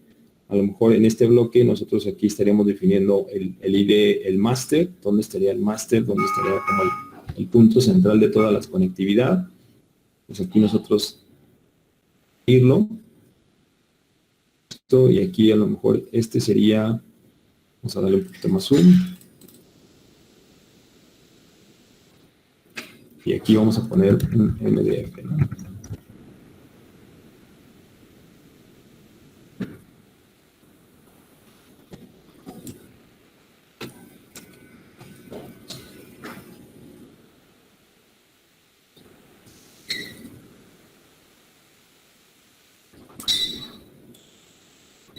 a lo mejor en este bloque nosotros aquí estaríamos definiendo el ID, el máster, dónde estaría el máster, dónde estaría como el punto central de todas las conectividad. Pues aquí nosotros irlo, y aquí a lo mejor este sería, vamos a darle un poquito más zoom, y aquí vamos a poner un MDF, ¿no?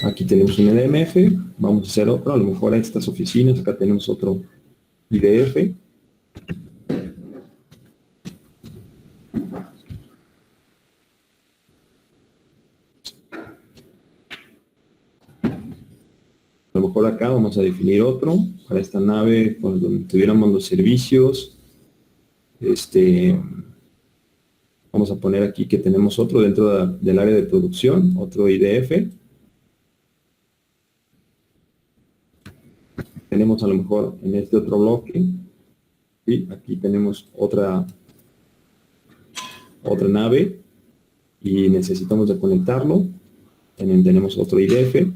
Aquí tenemos un EDMF, vamos a hacer otro, a lo mejor a estas oficinas, acá tenemos otro IDF. A lo mejor acá vamos a definir otro, para esta nave, pues, donde tuviéramos los servicios. Vamos a poner aquí que tenemos otro dentro del área de producción, otro IDF. Tenemos a lo mejor en este otro bloque, ¿sí? Aquí tenemos otra nave y necesitamos de conectarlo. También tenemos otro IDF.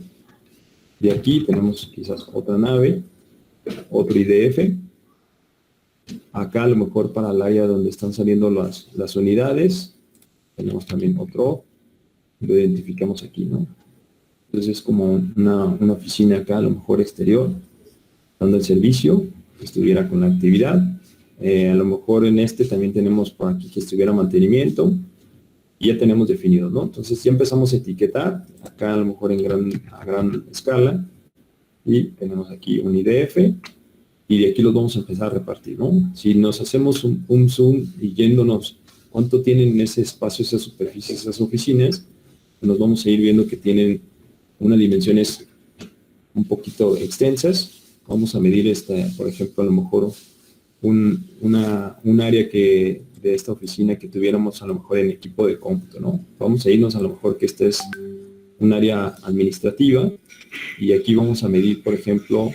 De aquí tenemos quizás otra nave, otro IDF. Acá a lo mejor para el área donde están saliendo las unidades, tenemos también otro, lo identificamos aquí, ¿no? Entonces es como una oficina acá, a lo mejor exterior, dando el servicio, que estuviera con la actividad. A lo mejor en este también tenemos por aquí que estuviera mantenimiento, y ya tenemos definido, ¿no? Entonces ya empezamos a etiquetar, acá a lo mejor a gran escala, y tenemos aquí un IDF, y de aquí los vamos a empezar a repartir, ¿no? Si nos hacemos un zoom y yéndonos cuánto tienen ese espacio, esas superficies, esas oficinas, nos vamos a ir viendo que tienen unas dimensiones un poquito extensas. Vamos a medir por ejemplo, a lo mejor un área de esta oficina que tuviéramos a lo mejor en equipo de cómputo, ¿no? Vamos a irnos a lo mejor que este es un área administrativa, y aquí vamos a medir, por ejemplo,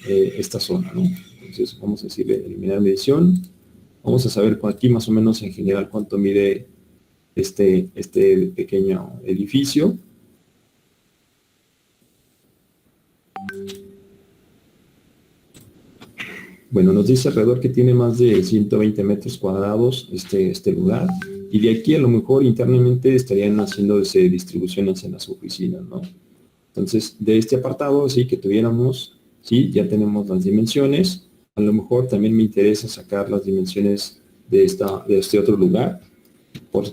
esta zona, ¿no? Entonces vamos a decirle eliminar medición. Vamos a saber por aquí más o menos en general cuánto mide este pequeño edificio. Bueno, nos dice alrededor que tiene más de 120 metros cuadrados este lugar, y de aquí a lo mejor internamente estarían haciendo distribuciones en las oficinas, ¿no? Entonces, de este apartado, sí, que tuviéramos, sí, ya tenemos las dimensiones. A lo mejor también me interesa sacar las dimensiones de este otro lugar,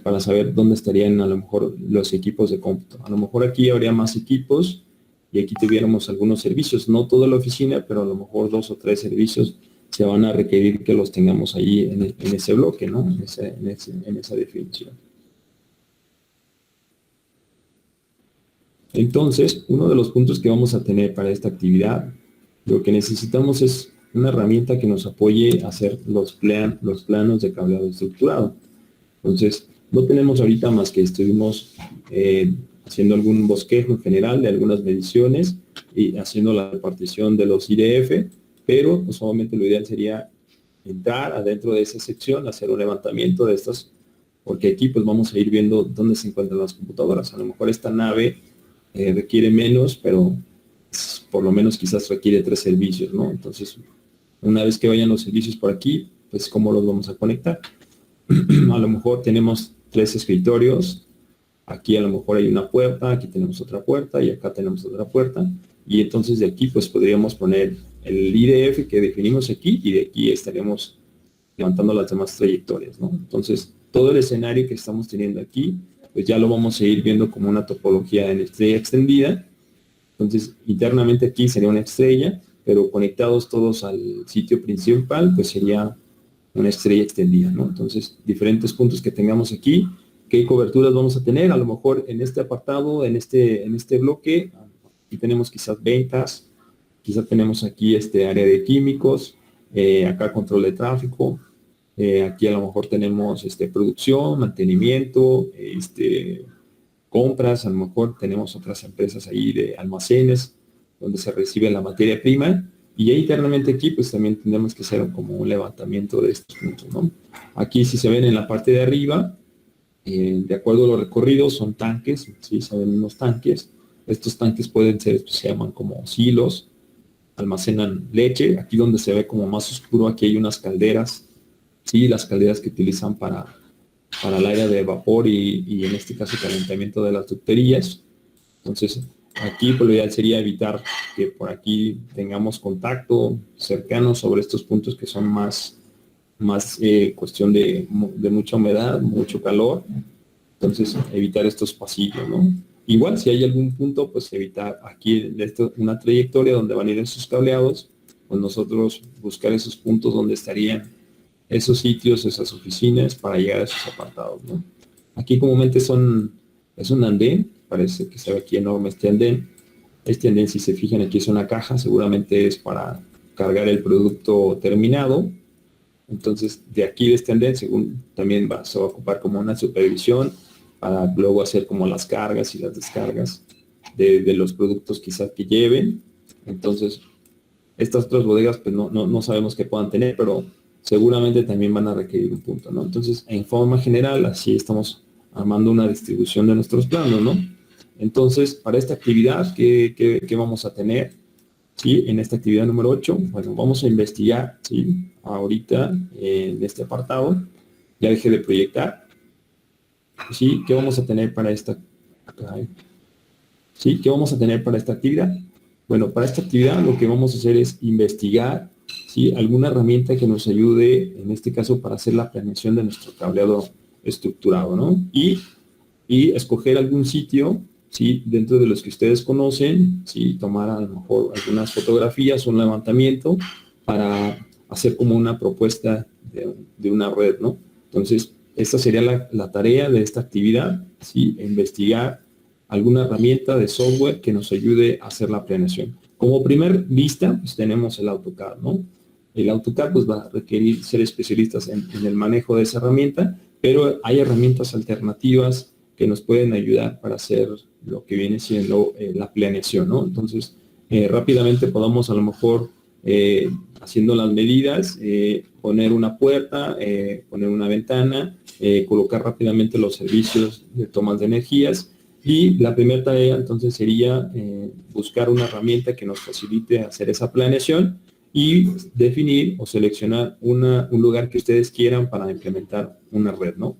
para saber dónde estarían a lo mejor los equipos de cómputo. A lo mejor aquí habría más equipos, y aquí tuviéramos algunos servicios, no toda la oficina, pero a lo mejor 2 o 3 servicios se van a requerir que los tengamos ahí en ese bloque, ¿no? En esa definición. Entonces, uno de los puntos que vamos a tener para esta actividad, lo que necesitamos es una herramienta que nos apoye a hacer los planos de cableado estructurado. Entonces, no tenemos ahorita más que estuvimos haciendo algún bosquejo en general de algunas mediciones y haciendo la repartición de los IDF, pero pues obviamente lo ideal sería entrar adentro de esa sección, hacer un levantamiento de estas, porque aquí pues vamos a ir viendo dónde se encuentran las computadoras. A lo mejor esta nave requiere menos, pero por lo menos quizás requiere 3 servicios, ¿no? Entonces, una vez que vayan los servicios por aquí, pues ¿cómo los vamos a conectar? A lo mejor tenemos 3 escritorios, aquí a lo mejor hay una puerta, aquí tenemos otra puerta y acá tenemos otra puerta, y entonces de aquí pues podríamos poner el IDF que definimos aquí, y de aquí estaríamos levantando las demás trayectorias, ¿no? Entonces, todo el escenario que estamos teniendo aquí, pues ya lo vamos a ir viendo como una topología en estrella extendida. Entonces, internamente aquí sería una estrella, pero conectados todos al sitio principal, pues sería una estrella extendida, ¿no? Entonces, diferentes puntos que tengamos aquí, ¿qué coberturas vamos a tener? A lo mejor en este apartado, en este bloque, aquí tenemos quizás ventas, quizás tenemos aquí área de químicos, acá control de tráfico, aquí a lo mejor tenemos producción, mantenimiento, compras, a lo mejor tenemos otras empresas ahí de almacenes donde se recibe la materia prima, y ya internamente aquí pues también tendremos que hacer como un levantamiento de estos puntos, ¿no? Aquí si se ven en la parte de arriba, de acuerdo a los recorridos, son tanques, ¿sí? Se ven unos tanques. Estos tanques pueden ser, pues, se llaman como silos, almacenan leche. Aquí donde se ve como más oscuro, aquí hay unas calderas, sí, las calderas que utilizan para el área de vapor y en este caso calentamiento de las ducterías. Entonces aquí pues, lo ideal sería evitar que por aquí tengamos contacto cercano sobre estos puntos que son más cuestión de mucha humedad, mucho calor. Entonces evitar estos pasillos, ¿no? Igual, si hay algún punto, pues evitar aquí una trayectoria donde van a ir esos cableados, pues nosotros buscar esos puntos donde estarían esos sitios, esas oficinas, para llegar a esos apartados, ¿no? Aquí comúnmente es un andén, parece que se ve aquí enorme este andén. Este andén, si se fijan, aquí es una caja, seguramente es para cargar el producto terminado. Entonces, de aquí de este andén, según también se va a ocupar como una supervisión para luego hacer como las cargas y las descargas de los productos quizás que lleven. Entonces, estas otras bodegas pues no sabemos qué puedan tener, pero seguramente también van a requerir un punto, ¿no? Entonces, en forma general, así estamos armando una distribución de nuestros planos, ¿no? Entonces, para esta actividad, ¿qué vamos a tener? ¿Sí? En esta actividad número 8, bueno, vamos a investigar, ¿sí? Ahorita, en este apartado, ya dejé de proyectar, ¿sí? ¿Qué vamos a tener para esta? ¿Sí? ¿Qué vamos a tener para esta actividad? Bueno, para esta actividad lo que vamos a hacer es investigar, ¿sí? Alguna herramienta que nos ayude, en este caso, para hacer la planeación de nuestro cableado estructurado, ¿no? Y escoger algún sitio, ¿sí? Dentro de los que ustedes conocen, ¿sí? Tomar a lo mejor algunas fotografías o un levantamiento para hacer como una propuesta de una red, ¿no? Entonces, esta sería la tarea de esta actividad, ¿sí? Investigar alguna herramienta de software que nos ayude a hacer la planeación. Como primer vista, pues tenemos el AutoCAD, ¿no? El AutoCAD pues va a requerir ser especialistas en el manejo de esa herramienta, pero hay herramientas alternativas que nos pueden ayudar para hacer lo que viene siendo la planeación, ¿no? Entonces, rápidamente podamos a lo mejor, haciendo las medidas, poner una puerta, poner una ventana, colocar rápidamente los servicios de tomas de energías. Y la primera tarea entonces sería buscar una herramienta que nos facilite hacer esa planeación y definir o seleccionar un lugar que ustedes quieran para implementar una red, ¿no?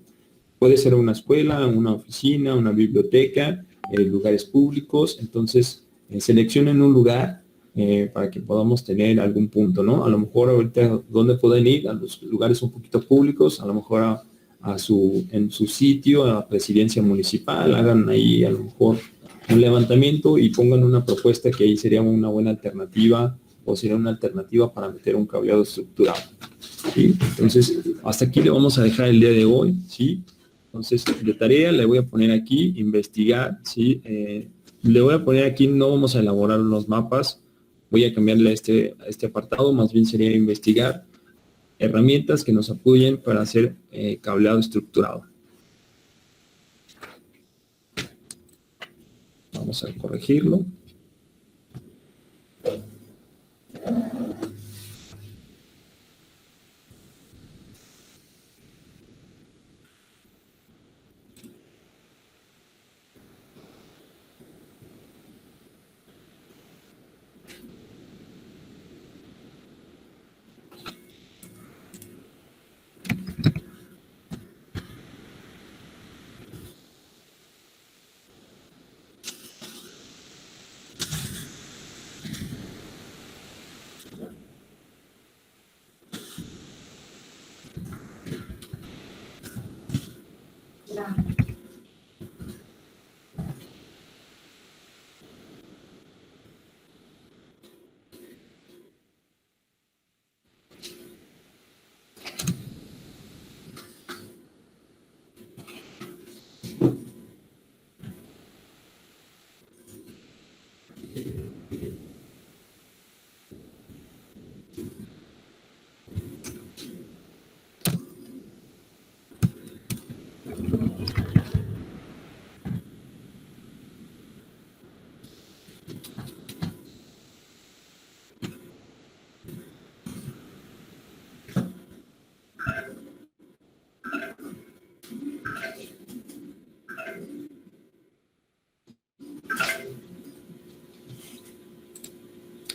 Puede ser una escuela, una oficina, una biblioteca, lugares públicos. Entonces, seleccionen un lugar para que podamos tener algún punto, ¿no? A lo mejor ahorita, ¿dónde pueden ir? A los lugares un poquito públicos, a lo mejor en su sitio, a la presidencia municipal, hagan ahí a lo mejor un levantamiento y pongan una propuesta que ahí sería una buena alternativa o sería una alternativa para meter un cableado estructurado, ¿sí? Entonces, hasta aquí le vamos a dejar el día de hoy, ¿sí? Entonces, de tarea le voy a poner aquí, investigar, ¿sí? Le voy a poner aquí, no vamos a elaborar los mapas, voy a cambiarle a este apartado, más bien sería investigar herramientas que nos apoyen para hacer cableado estructurado. Vamos a corregirlo.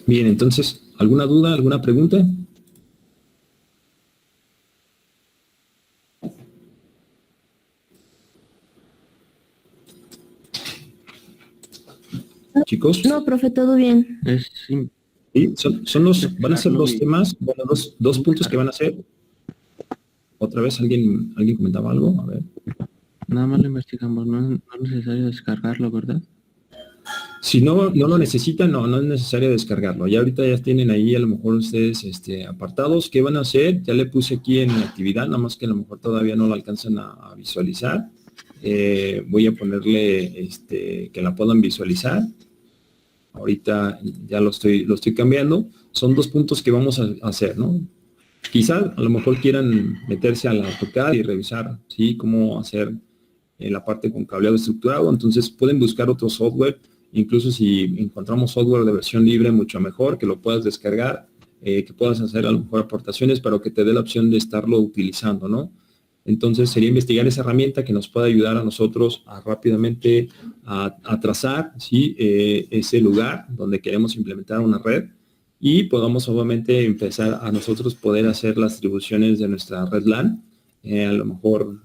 Bien, entonces, ¿alguna duda, alguna pregunta? Chicos. No, profe, todo bien. Sí, van a ser dos temas, bueno, dos puntos que van a ser. Otra vez, ¿alguien comentaba algo? A ver. Nada más lo investigamos, no es necesario descargarlo, ¿verdad? Si no lo necesitan, no es necesario descargarlo. Ya ahorita ya tienen ahí a lo mejor ustedes apartados. ¿Qué van a hacer? Ya le puse aquí en la actividad, nada más que a lo mejor todavía no lo alcanzan a visualizar. Voy a ponerle que la puedan visualizar. Ahorita ya lo estoy cambiando. Son 2 puntos que vamos a hacer, ¿no? Quizá a lo mejor quieran meterse al AutoCAD y revisar, ¿sí? Cómo hacer la parte con cableado estructurado. Entonces pueden buscar otro software. Incluso si encontramos software de versión libre, mucho mejor, que lo puedas descargar, que puedas hacer a lo mejor aportaciones, pero que te dé la opción de estarlo utilizando, ¿no? Entonces sería investigar esa herramienta que nos pueda ayudar a nosotros a rápidamente a trazar, ¿sí? Ese lugar donde queremos implementar una red y podamos obviamente empezar a nosotros poder hacer las atribuciones de nuestra red LAN, a lo mejor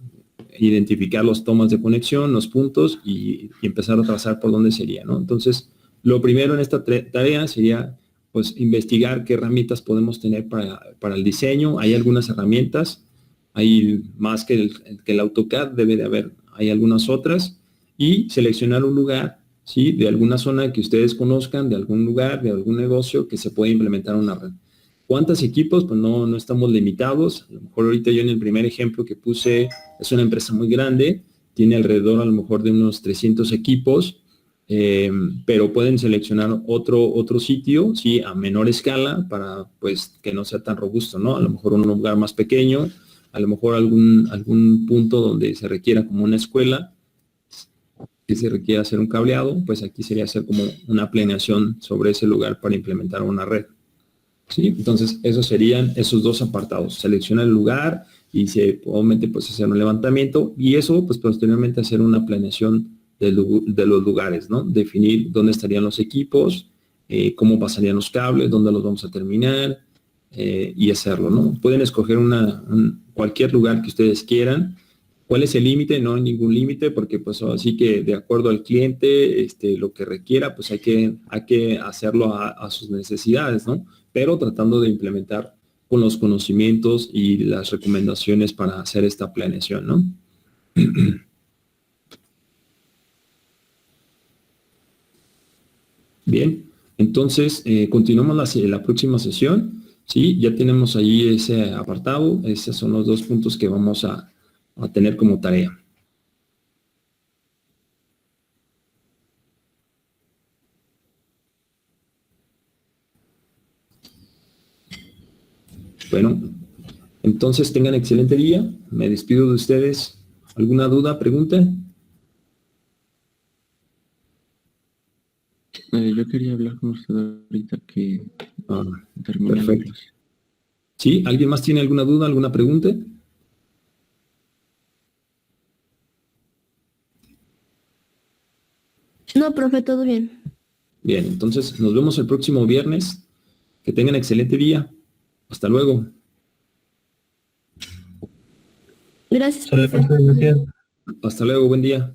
identificar los tomas de conexión, los puntos y empezar a trazar por dónde sería, ¿no? Entonces, lo primero en esta tarea sería, pues, investigar qué herramientas podemos tener para el diseño. Hay algunas herramientas, hay más que el AutoCAD, debe de haber, hay algunas otras, y seleccionar un lugar, ¿sí? De alguna zona que ustedes conozcan, de algún lugar, de algún negocio que se pueda implementar una red. ¿Cuántos equipos? Pues no estamos limitados. A lo mejor ahorita yo en el primer ejemplo que puse es una empresa muy grande, tiene alrededor a lo mejor de unos 300 equipos, pero pueden seleccionar otro sitio, sí, a menor escala para pues que no sea tan robusto, ¿no? A lo mejor un lugar más pequeño, a lo mejor algún punto donde se requiera como una escuela, que se requiera hacer un cableado, pues aquí sería hacer como una planeación sobre ese lugar para implementar una red. ¿Sí? Entonces, esos serían esos 2 apartados. Selecciona el lugar y obviamente pues hacer un levantamiento y eso pues posteriormente hacer una planeación de los lugares, ¿no? Definir dónde estarían los equipos, cómo pasarían los cables, dónde los vamos a terminar y hacerlo, ¿no? Pueden escoger cualquier lugar que ustedes quieran. ¿Cuál es el límite? No hay ningún límite porque pues así que de acuerdo al cliente, lo que requiera, pues hay que hacerlo a sus necesidades, ¿no? Pero tratando de implementar con los conocimientos y las recomendaciones para hacer esta planeación, ¿no? Bien, entonces continuamos la próxima sesión, ¿sí? Ya tenemos ahí ese apartado, esos son los 2 puntos que vamos a tener como tarea. Bueno, entonces tengan excelente día. Me despido de ustedes. ¿Alguna duda, pregunta? Yo quería hablar con usted ahorita que termine la Perfecto. clase. ¿Sí? ¿Alguien más tiene alguna duda, alguna pregunta? No, profe, todo bien. Bien, entonces nos vemos el próximo viernes. Que tengan excelente día. Hasta luego. Gracias, profe. Hasta luego, buen día.